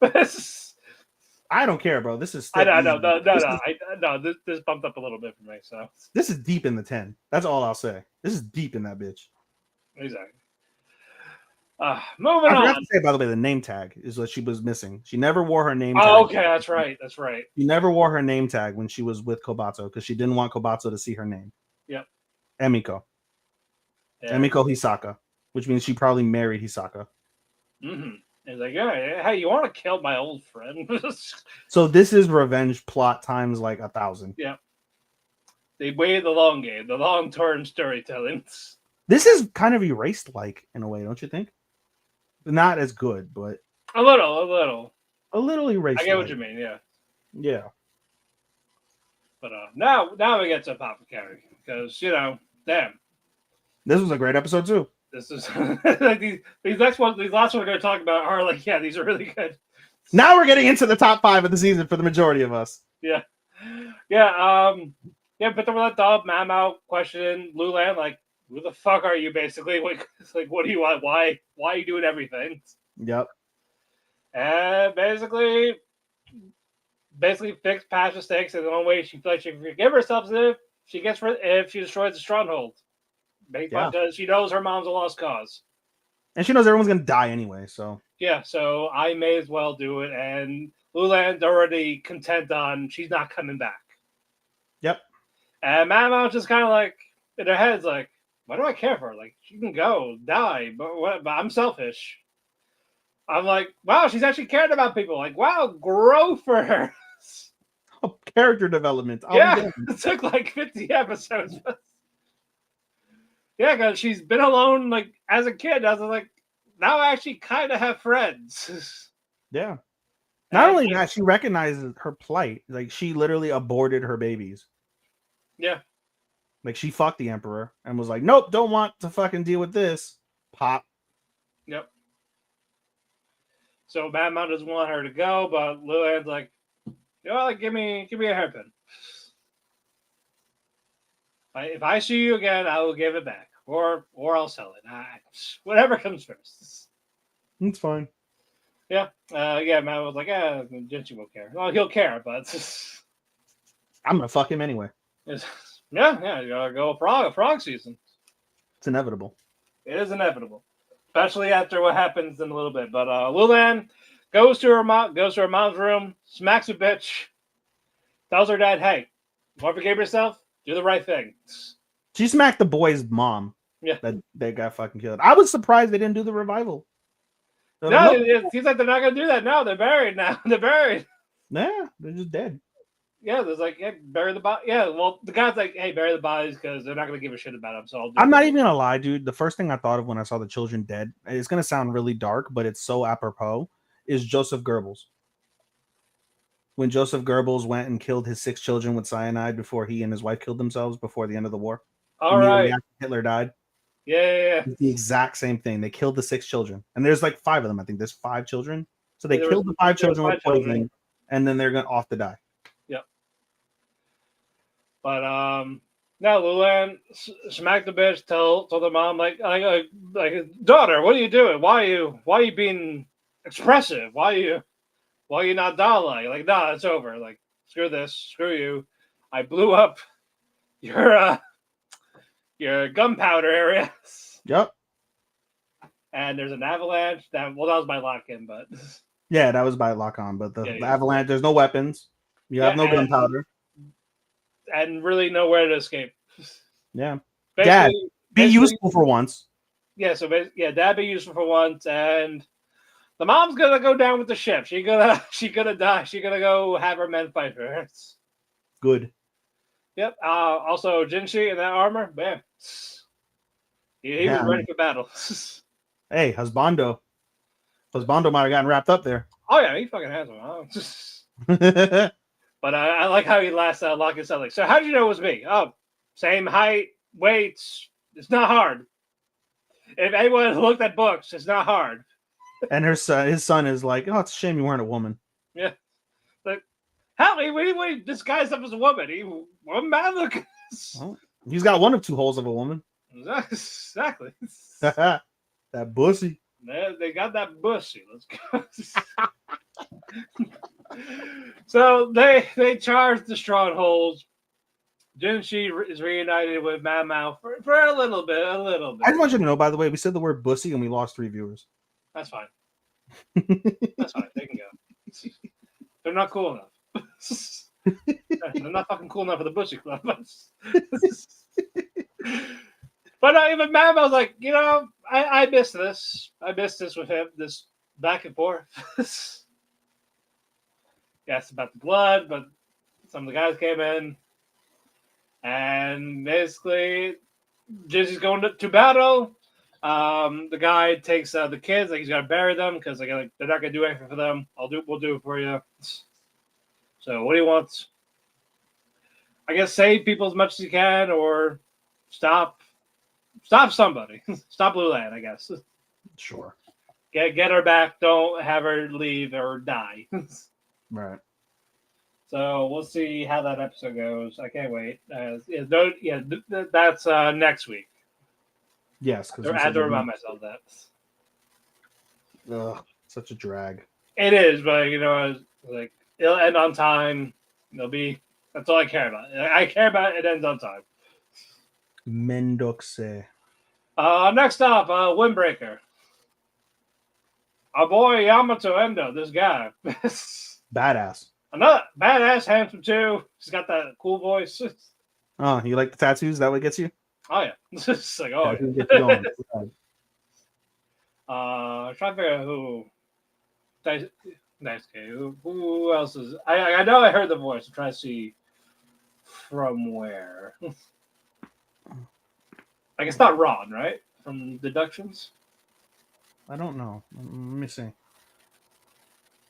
I don't care, bro. This is still this bumped up a little bit for me. So this is deep in the 10. That's all I'll say. This is deep in that bitch. Exactly. Moving on. I forgot to say, by the way, the name tag is what she was missing. She never wore her name tag. Oh, okay, that's right. She never wore her name tag when she was with Kobato because she didn't want Kobato to see her name. Yep. Emiko. Yeah. Emiko Hisaka, which means she probably married Hisaka. Mm-hmm. He's like, yeah, hey, you want to kill my old friend? So this is revenge plot times like 1,000. Yeah. They waited the long game, the long-term storytelling. This is kind of erased like in a way, don't you think? Not as good, but a little. A little erased. I get what you mean. Yeah. Yeah. But now we get to Apothecary because damn, This was a great episode too. this is like these last ones we're going to talk about are like, yeah, these are really good. Now we're getting into the top 5 of the season for the majority of us. Yeah. But then we let the Mamo question Lulan, like, who the fuck are you, basically? It's like, what do you want? Why are you doing everything? Yep. And basically fix past mistakes. And the only way she feels like she can forgive herself is if she destroys the stronghold. Because she knows her mom's a lost cause. And she knows everyone's going to die anyway, so. Yeah, so I may as well do it. And Lulan's already content on she's not coming back. Yep. And Mama's just kind of like, in her head's like, why do I care for her? Like, she can go, die, but I'm selfish. I'm like, wow, she's actually cared about people. Like, wow, grow for her. Oh, character development. Yeah, it took like 50 episodes. Yeah, because she's been alone, like, as a kid. I was like, now I actually kind of have friends. Yeah. Not only that, she recognizes her plight. Like, she literally aborted her babies. Yeah. Like, she fucked the Emperor and was like, nope, don't want to fucking deal with this. Pop. Yep. So Mad Mom doesn't want her to go, but Luan's like, like, give me a hairpin. If I see you again, I will give it back. Or I'll sell it. Whatever comes first. It's fine. Yeah. Matt was like, Jinchi won't care. Well, he'll care, but I'm gonna fuck him anyway. You gotta go frog season. It's inevitable. It is inevitable. Especially after what happens in a little bit. But Lulan goes to her mom's room, smacks a bitch, tells her dad, hey, want to forgive yourself? Do the right thing. She smacked the boy's mom. Yeah. That got fucking killed. I was surprised they didn't do the revival. It seems like they're not going to do that now. They're buried now. They're buried. Yeah, they're just dead. Yeah, there's like, hey, bury the body. Yeah, well, the guy's like, hey, bury the bodies because they're not going to give a shit about them. So I'm not even going to lie, dude. The first thing I thought of when I saw the children dead, it's going to sound really dark, but it's so apropos, is Joseph Goebbels. When Joseph Goebbels went and killed his 6 children with cyanide before he and his wife killed themselves before the end of the war. All right. After Hitler died. Yeah. It's the exact same thing. They killed the 6 children. And there's like 5 of them. I think there's 5 children. So they killed the 5 children with poisoning, and then they're going off to die. Yep. But now Lulan smacked the bitch, told the mom, like daughter, what are you doing? Why are you being expressive? Why are you not Dalai? Like, nah, it's over. Like, screw this, screw you. I blew up your gunpowder areas. Yep. And there's an avalanche. That was by lock-in, but yeah, that was by lock-on. But the avalanche, there's no weapons. You have no gunpowder, and really nowhere to escape. Yeah, Dad, be useful for once. Yeah, so Dad, be useful for once, and the mom's gonna go down with the ship. She gonna die. She gonna go have her men fight for her. Good. Yep. Also, Jinshi in that armor, bam. He was ready for battle. Hey, Husbando might have gotten wrapped up there. Oh yeah, he fucking has one. But I like how he last locked himself. Like, so how did you know it was me? Oh, same height, weights. It's not hard. If anyone looked at books, it's not hard. And his son is like, oh, it's a shame you weren't a woman. Yeah. Like, hell, he disguised himself as a woman. One man look. Well, he's got one of 2 holes of a woman. Exactly. That bussy. They got that bussy. Let's go. So they charge the strongholds. Jinshi is reunited with Mao for a little bit. I just want you to know, by the way, we said the word bussy and we lost 3 viewers. That's fine. That's fine. They can go. They're not cool enough. They're not fucking cool enough for the Bussy Club. But even Mad was like, I miss this. I miss this with him, this back and forth. Yes, about the blood, but some of the guys came in. And basically, Jinshi's going to battle. The guy takes the kids, like he's got to bury them because they're not gonna do anything for them. We'll do it for you. So what do you want? I guess save people as much as you can, or stop somebody. Stop Lulan, I guess. Sure. Get her back. Don't have her leave or die. Right. So we'll see how that episode goes. I can't wait. That's next week. Yes, because I had to remind myself that. Ugh, such a drag. It is, but like it'll end on time. That's all I care about. I care about it ends on time. Mendoxe. Next up, Windbreaker. Our boy Yamato Endo, this guy. Badass. Another badass, handsome too. He's got that cool voice. Oh, you like the tattoos? That what gets you? Oh yeah. It's like, oh Tattoos yeah. get you going. Trying to figure out who. Nice guy. Who else is? I know I heard the voice. I'm trying to see from where. Like it's not Ron, right? From Deductions. I don't know. Let me see.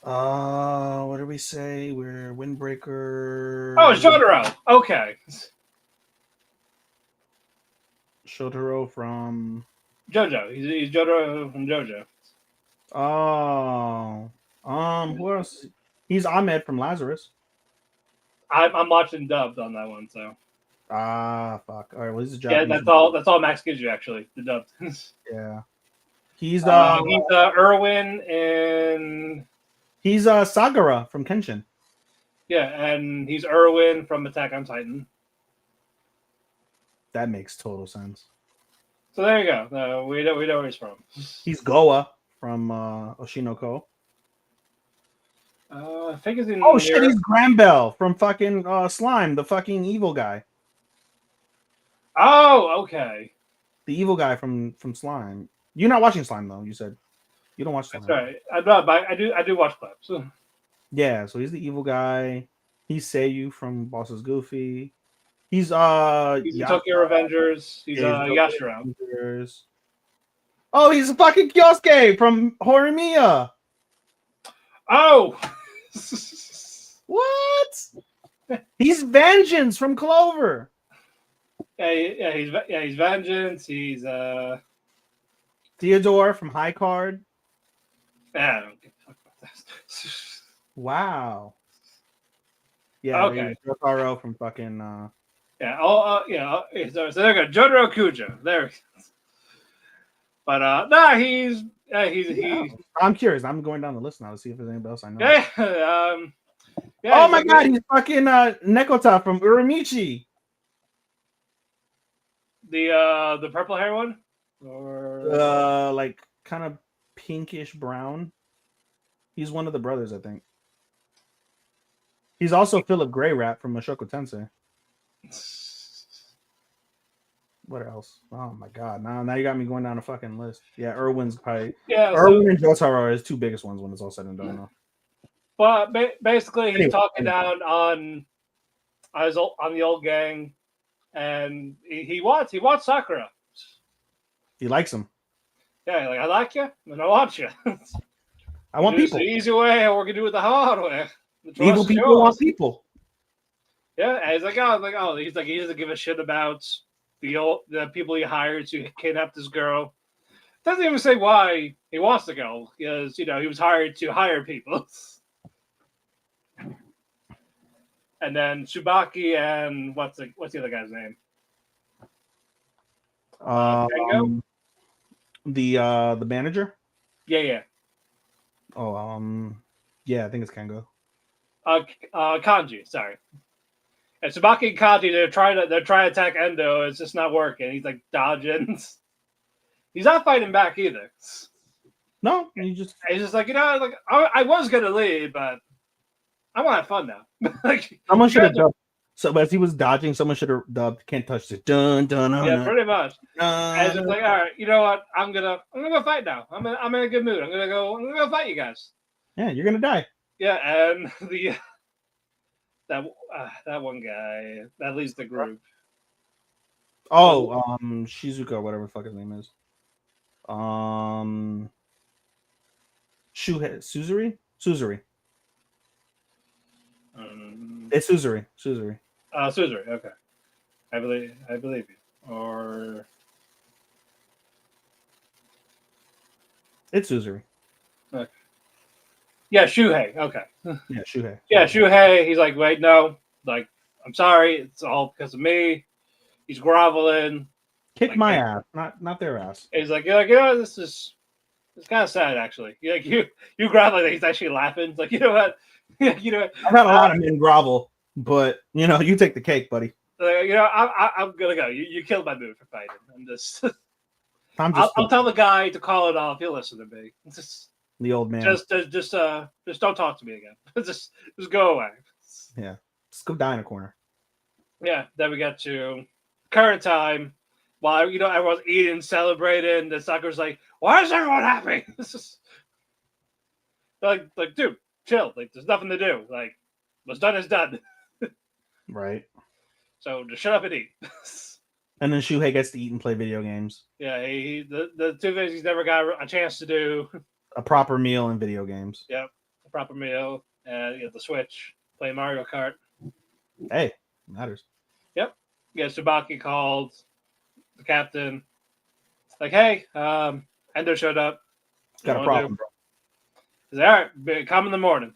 What do we say? We're Windbreaker. Oh, it's Jotaro. Okay. Shotaro from JoJo. He's Jotaro from JoJo. Oh. Who else? He's Ahmed from Lazarus. I'm watching dubbed on that one, so. Ah, fuck. All right, well, he's a Yeah, Japanese. that's all Max gives you actually. The dubbed. Yeah. He's Irwin and he's Sagara from Kenshin. yeah, and he's Irwin from Attack on Titan. That makes total sense. So there you go. We know where he's from. He's Goa from Oshinoko. I think it's in. Oh shit, he's Granbell from fucking Slime, the fucking evil guy. Oh, okay. The evil guy from Slime. You're not watching Slime though. You said you don't watch Slime. That's right. I'm not, but I do watch clips. Yeah, so he's the evil guy. He's Seiyu from Boss's Goofy. He's He's the Tokyo Revengers. He's Yashiro. Revengers. Oh, he's fucking Kyosuke from Horimiya. Oh. What? He's Vengeance from Clover. He's Vengeance. He's Theodore from High Card. I don't give a fuck about that. Wow. Yeah. Okay. Jotaro from fucking. Yeah. So there we go. Jotaro Kujo. There. But he's. I'm curious. I'm going down the list now to see if there's anybody else I know. Yeah. Oh my god, he's fucking Nekota from Uramichi. The purple hair one, or like kind of pinkish brown. He's one of the brothers, I think. He's also Philip Grey Rat from Mushoku Tensei. What else? Oh my god! Now you got me going down a fucking list. Yeah, Irwin's probably. Yeah, Irwin and Jotaro are his two biggest ones when it's all said and done. But basically, he's talking down on the old gang, and he wants Sakura. He likes him. Yeah, like I like you, and I want you. I want people. The easy way, or we're gonna do it the hard way. The Evil people want people. Yeah, and he's like, he doesn't give a shit about the people he hired to kidnap this girl. Doesn't even say why he wants to go, because he was hired to hire people. And then Tsubaki and what's the other guy's name? The manager. Yeah. Oh, yeah, I think it's Kengo. Kanji, sorry. And Tsubaki and Kanji, they're trying to attack Endo. It's just not working. He's like dodging. He's not fighting back either. No, he's just like I was gonna leave, but I want to have fun now. Like someone should have dubbed. So as he was dodging, someone should have dubbed "Can't touch this." Dun dun. Yeah, pretty much. And it's like, all right, you know what? I'm gonna go fight now. I'm in a good mood. I'm gonna go fight you guys. Yeah, you're gonna die. Yeah, and that one guy that leads the group. Oh, Shizuka, whatever the fuck his name is. Suzuri? Suzuri. Um, It's Suzuri. Suzuri. Suzuri. Okay, I believe you. Or It's Suzuri. okay. Yeah, Shuhei. Okay. Yeah, Shuhei. Yeah, Shuhei. He's like, wait, no. Like, I'm sorry. It's all because of me. He's groveling. Kick Like, my hey. ass, not their ass. He's like, you're like, you know, it's kind of sad actually. You're like you groveling. He's actually laughing. It's like, you know what? You know, I've had a lot of men grovel, but you take the cake, buddy. you know, I'm gonna go. You killed my mood for fighting. I'm just. I'll tell the guy to call it off. He'll listen to me. Just the old man. Just don't talk to me again. just go away. Yeah, just go die in a corner. Yeah. Then we got to current time. While everyone's eating, celebrating, the Sakura's like, "Why is everyone happy?" like, dude, chill. Like, there's nothing to do. Like, what's done is done. Right. So just shut up and eat. And then Shuhei gets to eat and play video games. Yeah, the two things he's never got a chance to do. A proper meal and video games. Yep, a proper meal and the Switch, play Mario Kart. Hey, matters. Yep. Yeah, Tsubaki called the captain. Like, hey, Endo showed up. Got a problem, bro. He's like, all right, come in the morning.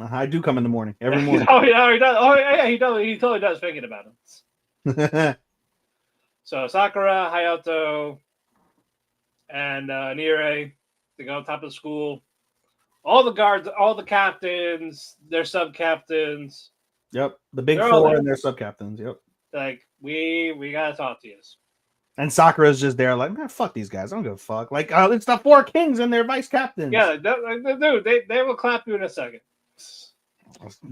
I do come in the morning, every morning. Oh, yeah, he does. Oh, yeah, he totally does thinking about it. So Sakura, Hayato, and Nire, they go on top of the school. All the guards, all the captains, their sub-captains. Yep, the big four and their sub-captains. Yep. Like, we gotta talk to you. And Sakura's just there, like, man, fuck these guys. I don't give a fuck. Like, it's the four kings and their vice captains. Yeah, dude, they will clap you in a second.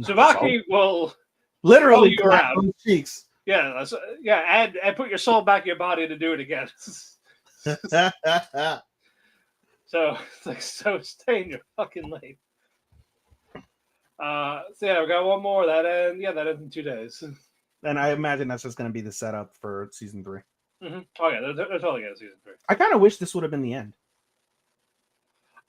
Tsubaki will literally clap those cheeks. Yeah, and put your soul back in your body to do it again. So stay in your fucking lane. So yeah, we got one more. That ends in 2 days. And I imagine that's just going to be the setup for season 3. Mm-hmm. Oh yeah, they're totally getting season 3. I kind of wish this would have been the end.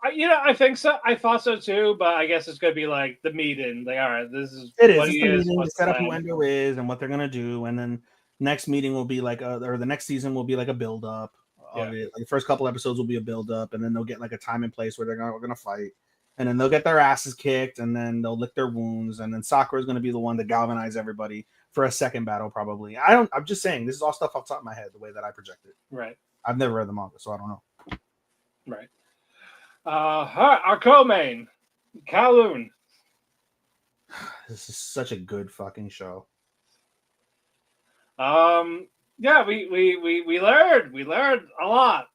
I think so. I thought so too, but I guess it's gonna be like the meeting. Like, all right, this is it is. what It's he the is. meeting to set up who plan. Endo is and what they're gonna do, and then next meeting will be like, or the next season will be like a build up. Yeah. Like the first couple episodes will be a build up, and then they'll get like a time and place where we're gonna fight, and then they'll get their asses kicked, and then they'll lick their wounds, and then Sakura is gonna be the one to galvanize everybody for a second battle, probably. I'm just saying, this is all stuff off the top of my head, the way that I project it. Right. I've never read the manga, so I don't know. Right. Our co-main, Kowloon. This is such a good fucking show. Yeah, we learned a lot.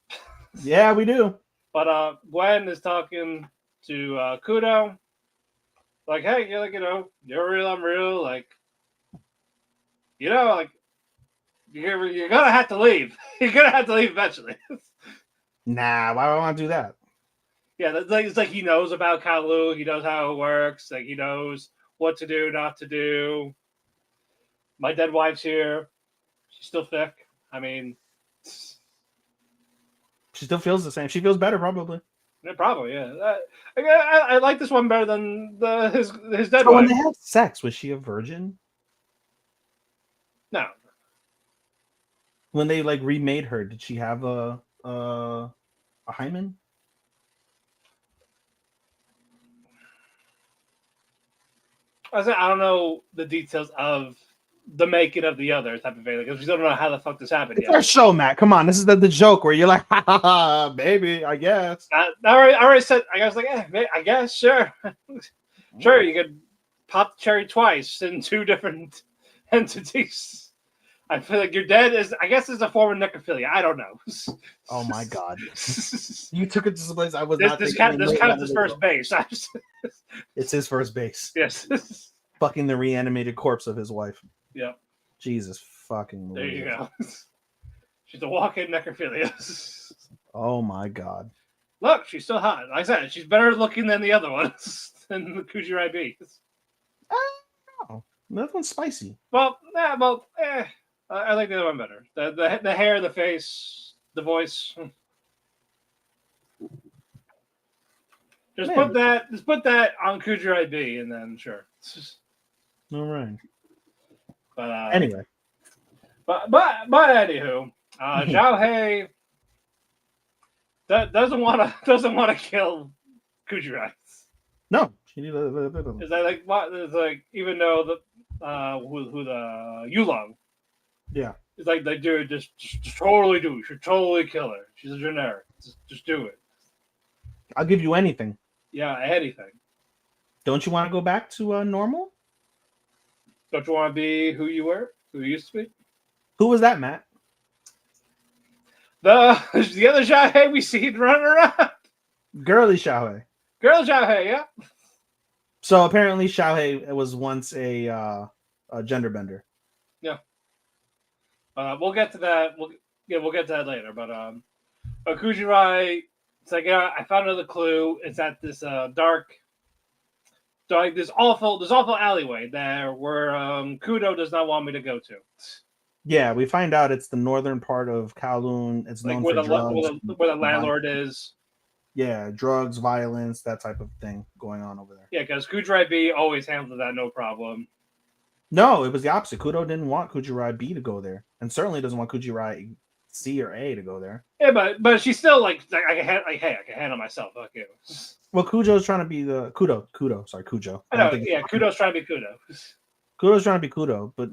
Yeah, we do. But Gwen is talking to Kudo, like, hey, you're like, you're real, I'm real, like, like, you're gonna have to leave. You're gonna have to leave eventually. Nah, why would I want to do that? Yeah, it's like he knows about Kowloon, he knows how it works, like he knows what to do, not to do. My dead wife's here. She's still thick. I mean, she still feels the same. She feels better, probably. Yeah, probably, yeah. I like this one better than his dead so wife. When they had sex, was she a virgin? No. When they like remade her, did she have a hymen? I don't know the details of the making of the other type of thing because we don't know how the fuck this happened It's yet. our show, Matt. Come on, this is the joke where you're like, ha ha ha, baby, I guess. I already said. I was like, I guess, sure, sure. You could pop the cherry twice in 2 different entities. I feel like your dead is. I guess it's a form of necrophilia. I don't know. Oh my god, you took it to some place I was not. This kind of his first base. It's his first base. Yes. Fucking the reanimated corpse of his wife. Yeah. Jesus fucking. There you go. She's a walk-in necrophilia. Oh my god. Look, she's still hot. Like I said, she's better looking than the other ones, than the Kujirai B. Oh, that one's spicy. Well, I like the other one better. The hair, the face, the voice. Just Man. put that on Kujirai B, and then sure. All right. But Anyway, but anywho, Zhao Hei doesn't want to kill Kujirai. no. Is that like what? It's like even though who the Yulong. Yeah. It's like they do it. Just totally do it. You should totally kill her. She's a generic. Just do it. I'll give you anything. Yeah, anything. Don't you want to go back to normal? Don't you want to be who you were? Who you used to be? Who was that, Matt? The other Xiaohei we see running around. Girly Xiaohei. Girl Xiaohei, yeah. So apparently Xiaohei was once a gender bender. Yeah. We'll get to that. We'll get to that later. But Kujirai, it's like I found another clue. It's at this dark, this awful alleyway there where Kudo does not want me to go to. Yeah, we find out it's the northern part of Kowloon. It's Like known where for the drugs. where the landlord is. Yeah, drugs, violence, that type of thing going on over there. Yeah, because Kujirai B always handled that no problem. No, it was the opposite. Kudo didn't want Kujirai B to go there, and certainly doesn't want Kujirai C or A to go there. Yeah, but she's still like I can handle myself. Fuck you. Well, Kujo's trying to be the Kudo. Sorry, Kujo. I know. Yeah, Kudo's trying to be Kudo. Kudo's trying to be Kudo, but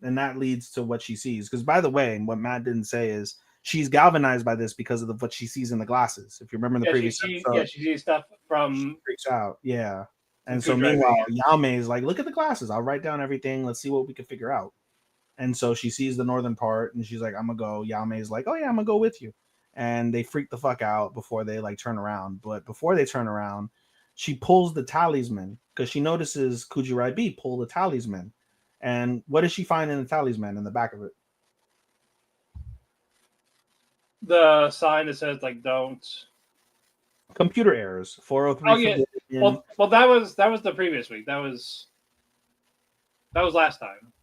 and that leads to what she sees. Because by the way, what Matt didn't say is she's galvanized by this because of what she sees in the glasses. If you remember the previous episode, she sees stuff from. She freaks out. Yeah. And so meanwhile, Yame is like, look at the glasses. I'll write down everything. Let's see what we can figure out. And so she sees the northern part and she's like, I'm going to go. Yame is like, oh yeah, I'm going to go with you. And they freak the fuck out before they like turn around. But before they turn around, she pulls the talisman because she notices Kujirai B pull the talisman. And what does she find in the talisman in the back of it? The sign that says like don't. Computer errors. 403. Oh yeah. Well, that was the previous week. That was last time.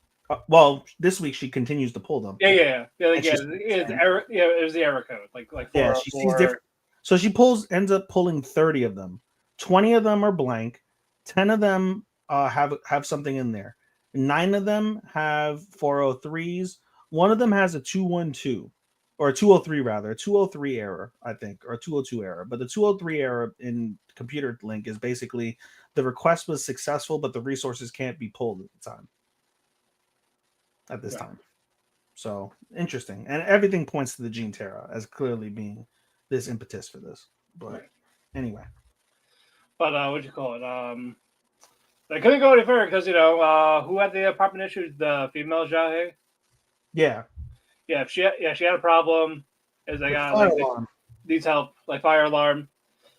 Well, this week she continues to pull them. Yeah. It's error. Yeah, it was the error code. Like yeah, she sees different. So she ends up pulling 30 of them. 20 of them are blank. 10 of them have something in there. 9 of them have 403s. One of them has a 212. Or a 203 rather, a 203 error, I think, or a 202 error. But the 203 error in computer link is basically the request was successful, but the resources can't be pulled at this time. So interesting. And everything points to the Gene Terra as clearly being this impetus for this. But anyway. But what'd you call it? They couldn't go any further because who had the apartment issues? The female Xiaohei? Yeah. Yeah, she had a problem. Is they got needs help, like fire alarm.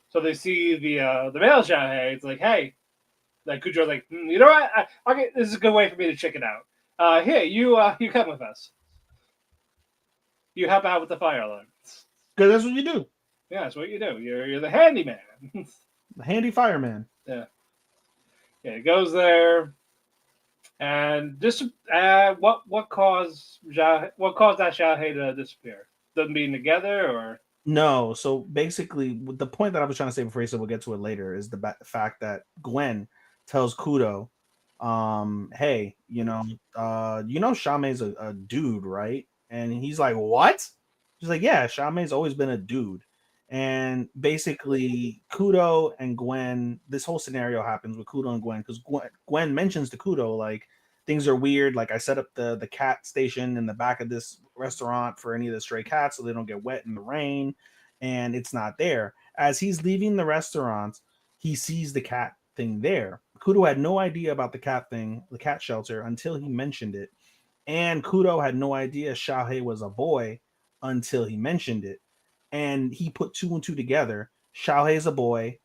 So they see the male Xiaohei. It's like, hey, like Kujo's like, you know what? Okay, this is a good way for me to check it out. Here, you come with us. You help out with the fire alarm. Because that's what you do. Yeah, that's what you do. You're the handyman. The handy fireman. Yeah. Yeah, it goes there. And this, what caused that Xiaohei to disappear? Them being together, or no? So basically, the point that I was trying to say before you said we'll get to it later is the fact that Gwen tells Kudo, "Hey, Xiaomei's a dude, right?" And he's like, "What?" She's like, "Yeah, Xiaomei's always been a dude." And basically, Kudo and Gwen, this whole scenario happens with Kudo and Gwen because Gwen mentions to Kudo, like, things are weird. Like, I set up the cat station in the back of this restaurant for any of the stray cats so they don't get wet in the rain. And it's not there. As he's leaving the restaurant, he sees the cat thing there. Kudo had no idea about the cat thing, the cat shelter, until he mentioned it. And Kudo had no idea Xiaohei was a boy until he mentioned it. And he put 2 and 2 together. Xiaohei is a boy.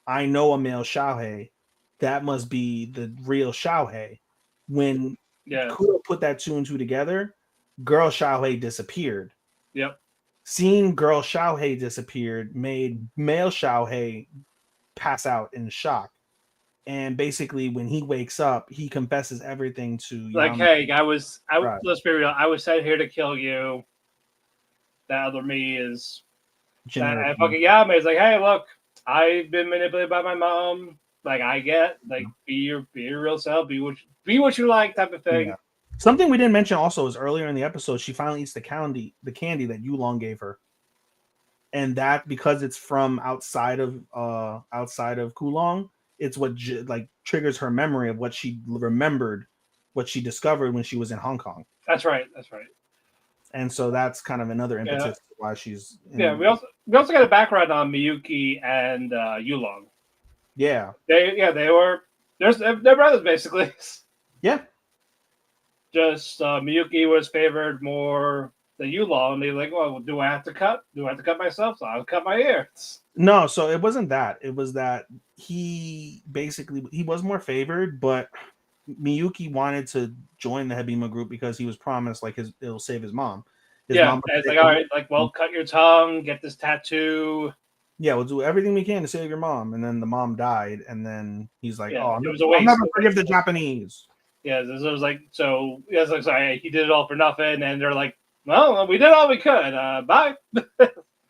I know a male Xiaohei. That must be the real Xiaohei. When Kudo put that 2 and 2 together, girl Xiaohei disappeared. Yep. Seeing girl Xiaohei disappeared made male Xiaohei pass out in shock. And basically, when he wakes up, he confesses everything to like, Yame. Hey, let's be real. I was sent here to kill you. That other me is. And fucking Yame is like, hey, look, I've been manipulated by my mom. Like I get, like be your real self, be what you like, type of thing. Yeah. Something we didn't mention also is earlier in the episode, she finally eats the candy that Yulong gave her, and that because it's from outside of Kulong, it's what like triggers her memory of what she remembered, what she discovered when she was in Hong Kong, That's right. That's right. and so that's kind of another Yeah. impetus to why she's Yeah. We also got a background on Miyuki and Yulong. yeah. They were they're brothers basically. Yeah. Just Miyuki was favored more than Yulong. They're like, well, do I have to cut? Do I have to cut myself? So I'll cut my ears. No, so it wasn't that. It was that he was more favored, but Miyuki wanted to join the Hebima group because he was promised like it'll save his mom. His Yeah, mom and it's like, all right, like, well, cut your tongue, get this tattoo. Yeah, we'll do everything we can to save your mom. And then the mom died, and then he's like, Yeah, "Oh, it was a I'll waste. never forgive the Japanese." Yeah, it was like, so yeah, it's like, sorry, he did it all for nothing, and they're like, well, we did all we could. Bye.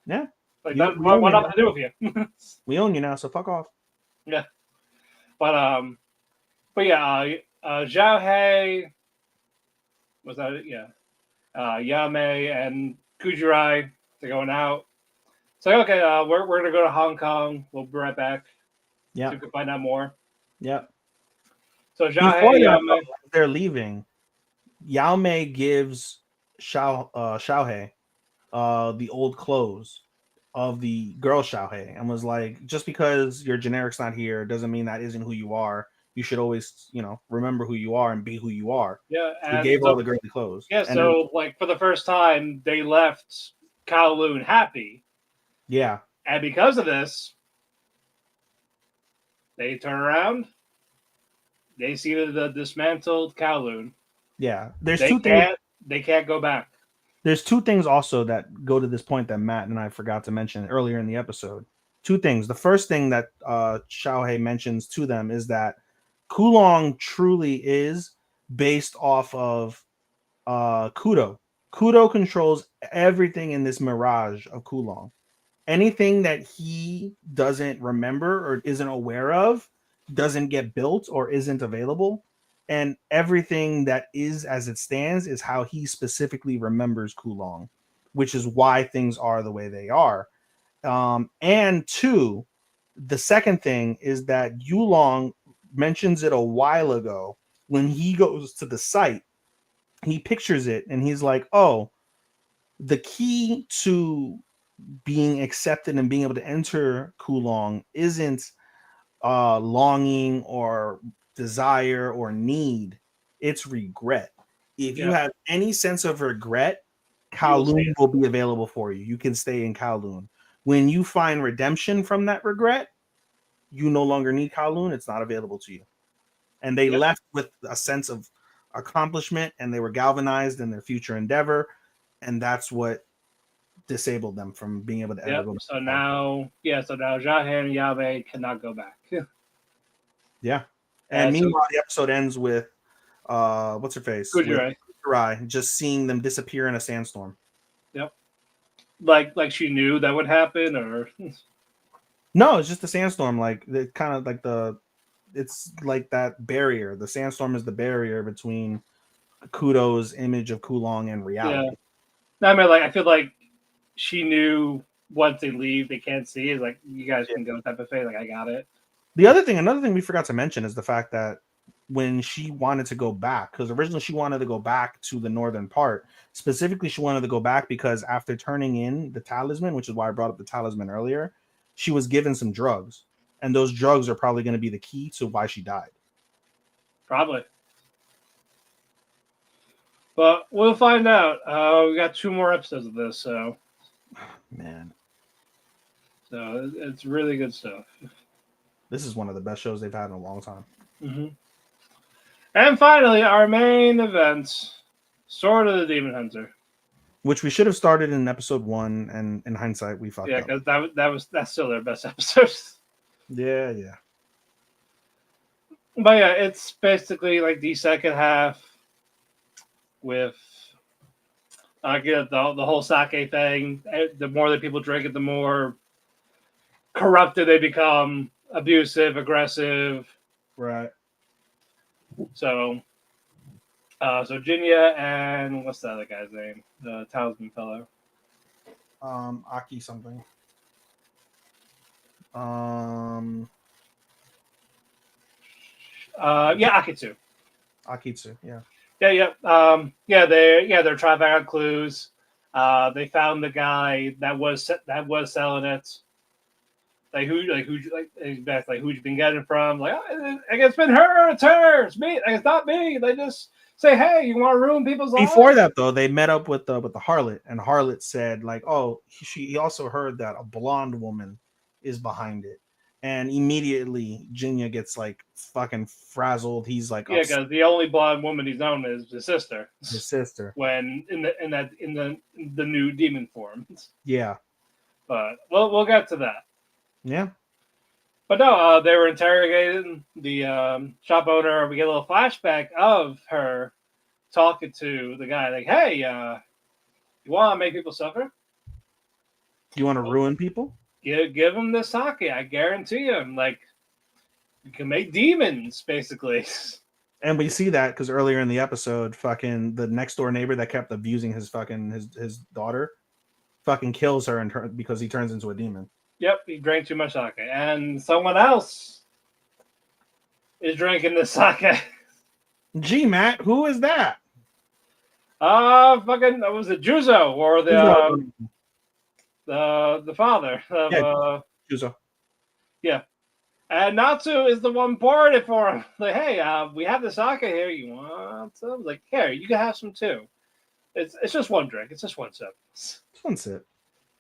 Yeah, Like that. What nothing to do with you? We own you now, so fuck off. Yeah, but yeah, Zhao Hei was that it? Yeah, Yamei and Kujirai, they're going out. It's like, okay, we're gonna go to Hong Kong. We'll be right back. Yeah, So you can find out more. yeah. So Zhao Before Hei, they're leaving, Yao Mei gives Xiaohei the old clothes of the girl Xiaohei and was like, just because your generic's not here doesn't mean that isn't who you are. You should always, remember who you are and be who you are. yeah, He and gave so, all the girly clothes. yeah. And So like for the first time, they left Kowloon happy, yeah, and because of this, they turn around. They see the dismantled Kowloon. yeah. They can't go back. There's two things also that go to this point that Matt and I forgot to mention earlier in the episode. Two things. The first thing that Xiaohei mentions to them is that Kulong truly is based off of Kudo. Kudo controls everything in this mirage of Kulong. Anything that he doesn't remember or isn't aware of doesn't get built or isn't available. And everything that is as it stands is how he specifically remembers Kulong, which is why things are the way they are. And two, the second thing is that Yulong mentions it a while ago when he goes to the site. He pictures it and he's like, oh, the key to being accepted and being able to enter Kulong isn't longing or desire or need, it's regret. If you have any sense of regret, Kowloon will be available for you. You can stay in Kowloon. When you find redemption from that regret, you no longer need Kowloon. It's not available to you. And they left with a sense of accomplishment, and they were galvanized in their future endeavor, and that's what disabled them from being able to ever go back. So now Zhao and Yabe cannot go back. Yeah. And meanwhile, the episode ends with what's her face? Kujirai, just seeing them disappear in a sandstorm. Yep. Like she knew that would happen, or no, it's just a sandstorm. Like it kind of like it's like that barrier. The sandstorm is the barrier between Kudo's image of Kulong and reality. Yeah. I mean, like I feel like she knew once they leave, they can't see. It's like you guys can go type of thing. Like I got it. Another thing we forgot to mention is the fact that when she wanted to go back, because originally she wanted to go back to the northern part. Specifically, she wanted to go back because after turning in the talisman, which is why I brought up the talisman earlier, she was given some drugs. And those drugs are probably going to be the key to why she died. Probably. But we'll find out. We got 2 more episodes of this, so. Man. So it's really good stuff. This is one of the best shows they've had in a long time. Mm-hmm. And finally, our main event, Sword of the Demon Hunter. Which we should have started in episode 1, and in hindsight, we fucked up. Yeah, because that's still their best episode. Yeah. But yeah, it's basically like the second half with the whole sake thing. The more that people drink it, the more corrupted, they become abusive, aggressive. Right. So, so Jinya and what's the other guy's name? The talisman fellow. Aki something. Yeah, Akitsu. Akitsu, yeah. They're trying to find out clues. They found the guy that was selling it. Who'd you been getting it from? Like, oh, it's been her, it's her, it's me, it's not me. They just say, hey, you want to ruin people's lives? Before that, though, they met up with the harlot, and harlot said, like, oh, he also heard that a blonde woman is behind it. And immediately Jinya gets like fucking frazzled. He's like, yeah, because the only blonde woman he's known is his sister. His sister. When in the new demon form. Yeah. But we'll get to that. Yeah. But no, they were interrogating the shop owner. We get a little flashback of her talking to the guy, like, hey, you want to make people suffer? You want to ruin people? Give them the sake. I guarantee you. Like, you can make demons, basically. And we see that because earlier in the episode, fucking the next door neighbor that kept abusing his daughter, fucking kills her because he turns into a demon. Yep, he drank too much sake, and someone else is drinking the sake. Gee, Matt, who is that? Was it Juzo or the father of Juzo. Yeah. And Natsu is the one pouring it for him. Like, hey, we have the sake here. You want some? Like, here, you can have some too. It's just one drink. It's just one sip. Just one sip.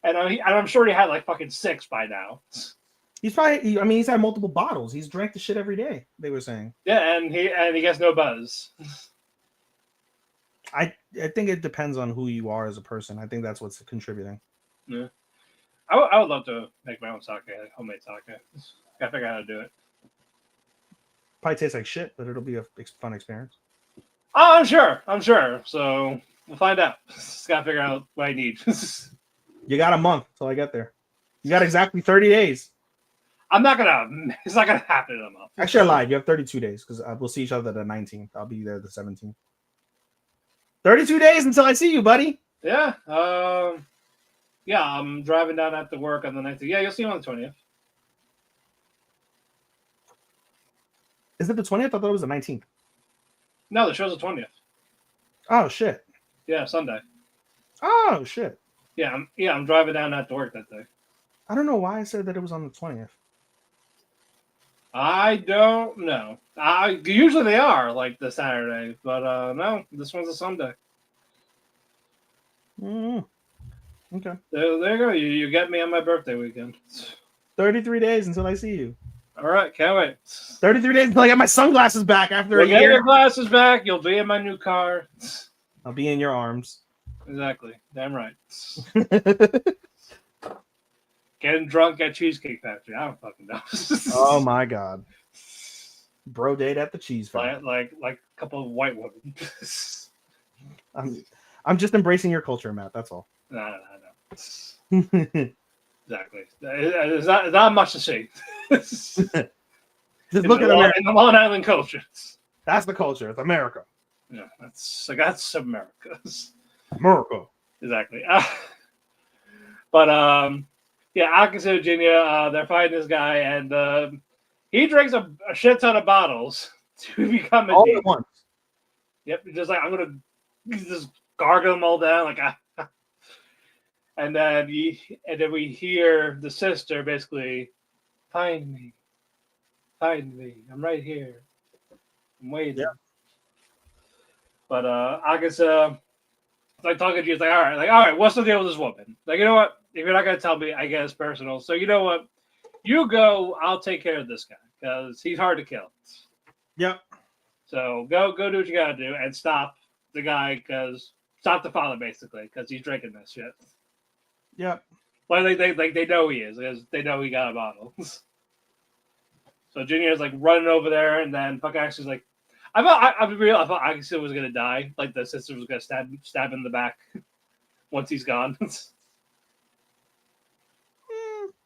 And I'm sure he had like fucking 6 by now. He's probably. He's had multiple bottles. He's drank the shit every day. They were saying. Yeah, and he gets no buzz. I think it depends on who you are as a person. I think that's what's contributing. Yeah. I would love to make my own sake, homemade sake. Gotta figure out how to do it. Probably tastes like shit, but it'll be a fun experience. Oh, I'm sure. So we'll find out. Just gotta figure out what I need. You got a month till I get there. You got exactly 30 days. It's not gonna happen in a month. Actually, I lied. You have 32 days because we'll see each other the 19th. I'll be there the 17th. 32 days until I see you, buddy. Yeah. Yeah, I'm driving down after work on the 19th. Yeah, you'll see me on the 20th. Is it the 20th? I thought it was the 19th. No, the show's the 20th. Oh, shit. Yeah, Sunday. Oh, shit. Yeah, I'm driving down after work that day. I don't know why I said that it was on the 20th. I don't know. Usually they are, like, the Saturday. But, no, this one's a Sunday. Okay. There you go. You get me on my birthday weekend. 33 days until I see you. All right, can't wait. 33 days until I get my sunglasses back after a Get year. your glasses back. You'll be in my new car. I'll be in your arms. Exactly. Damn right. Getting drunk at Cheesecake Factory. I don't fucking know. Oh my god. Bro date at the cheese factory. Like a couple of white women. I'm just embracing your culture, Matt. That's all. No. Exactly. There's not much to see. Just look at America. In the Long Island culture. That's the culture. It's America. Yeah, that's America. America. Exactly. But Akasu Jinya, they're fighting this guy, and he drinks a shit ton of bottles to become a all demon. at once. Yep, just like I'm gonna just gargle them all down, like and then we hear the sister basically, find me, I'm right here, I'm waiting. Yeah. But Akasu, like talking to you, it's like, all right, what's the deal with this woman? Like, you know what? If you're not gonna tell me, I guess personal. So you know what? You go. I'll take care of this guy because he's hard to kill. Yep. So go do what you gotta do and stop the guy stop the father basically because he's drinking this shit. Yep. Like they know he is because they know he got a bottle. So Junior's like running over there, and then fuck Axel's like, I'll be real. I thought Axel was gonna die. Like the sister was gonna stab in the back once he's gone.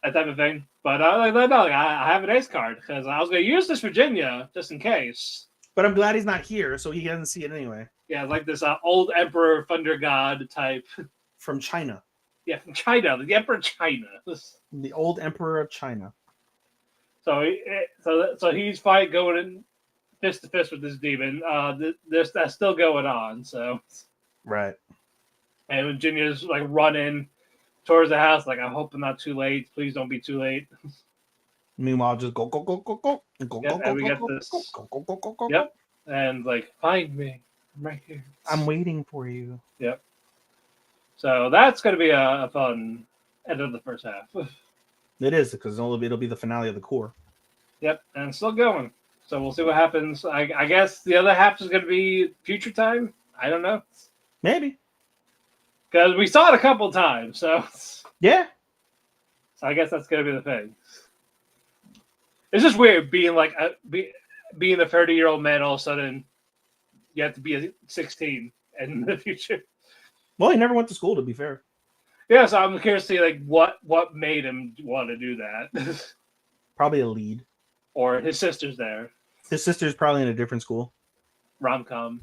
that type of thing. But I have an ace card because I was going to use this Virginia just in case. But I'm glad he's not here, so he doesn't see it anyway. Yeah, like this old Emperor Thunder God type. From China. Yeah, from China, the Emperor of China. The old Emperor of China. So he's fight going in fist to fist with this demon. That's still going on. So right. And Virginia's like running towards the house. Like, I hope I'm not too late. Please don't be too late. Meanwhile, just go. And we get this. Yep. And like, find me. I'm right here. I'm waiting for you. Yep. So that's going to be a fun end of the first half. It is, because it'll be the finale of the core. Yep, and it's still going. So we'll see what happens. I guess the other half is going to be future time. I don't know. Maybe. Because we saw it a couple times, so yeah. So I guess that's going to be the thing. It's just weird being like being a 30-year-old man. All of a sudden, you have to be a 16 in the future. Well, he never went to school, to be fair. Yeah, so I'm curious to see like what made him want to do that. Probably a lead. Or his sister's there. His sister's probably in a different school. Rom-com.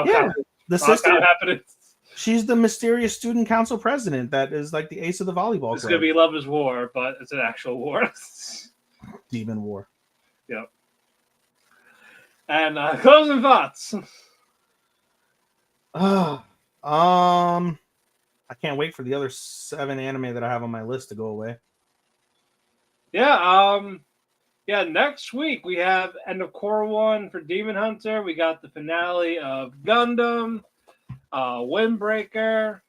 Yeah, the sister. Happening. She's the mysterious student council president that is like the ace of the volleyball It's club. going to be Love is War, but it's an actual war. Demon War. Yep. And closing thoughts. I can't wait for the other 7 anime that I have on my list to go away. Yeah, next week we have end of Core 1 for Demon Hunter. We got the finale of Gundam, Windbreaker.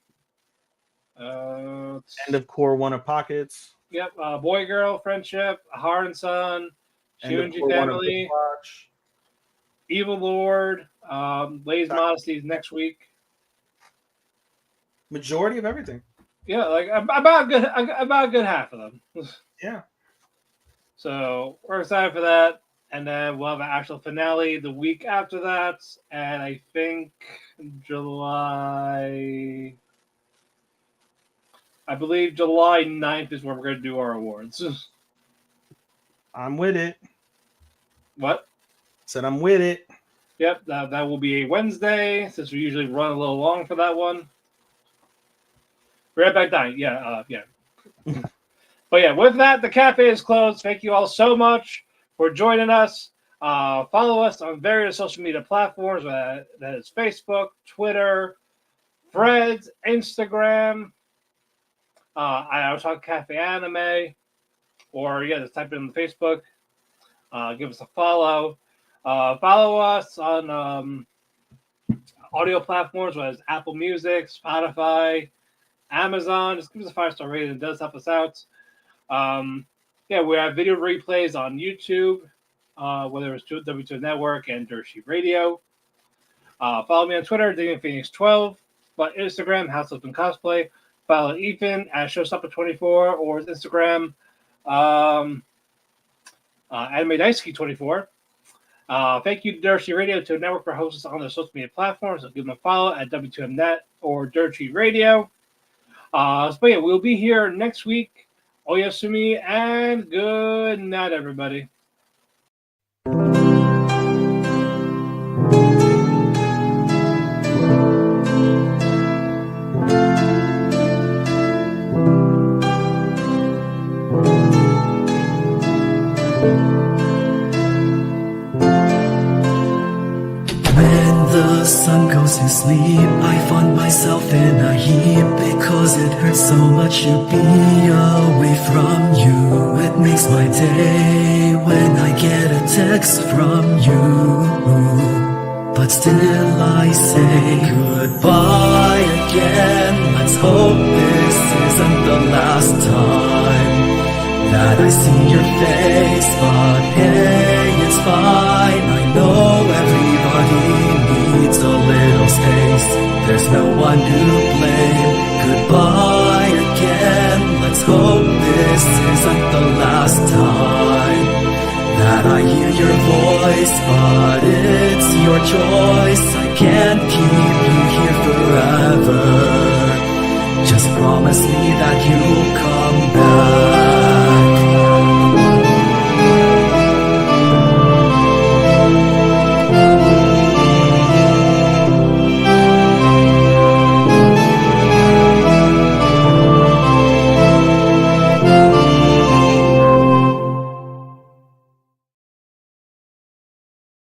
End of Core 1 of Pockets. Yep, Boy Girl Friendship, Heart and Son, Shunji Family, Evil Lord, Lay's Modesty next week. Majority of everything. Yeah, like about a good half of them. Yeah. So we're excited for that. And then we'll have an actual finale the week after that. And I think July 9th is where we're going to do our awards. I'm with it. What? Said I'm with it. Yep, that will be a Wednesday, since we usually run a little long for that one. Right back down. Yeah. But yeah, with that, the cafe is closed. Thank you all so much for joining us. Follow us on various social media platforms. That is Facebook, Twitter, Threads, Instagram. Otalku Cafe Anime. Or, just type it in the Facebook. Give us a follow. Follow us on audio platforms, whether it's Apple Music, Spotify, Amazon. Just give us a 5-star rating. It does help us out. We have video replays on YouTube, whether it's W2 Network and Dirt Sheet Radio. Follow me on Twitter, DamianPhoenix12, but Instagram, House of Cosplay. Follow Ethan at Showstopper24 or his Instagram, Anime Daisuke24. Thank you to Dirt Sheet Radio to Network for hosting us on their social media platforms. So give them a follow at W2Mnet or Dirt Sheet Radio. We'll be here next week. Oyasumi and good night, everybody. The sun goes to sleep, I find myself in a heap because it hurts so much to be away from you. It makes my day when I get a text from you, but still I say goodbye again. Let's hope this isn't the last time that I see your face, but hey, it's fine. I know everybody needs a little space. There's no one to blame. Goodbye again. Let's hope this isn't the last time that I hear your voice, but it's your choice. I can't keep you here forever. just promise me that you'll come back.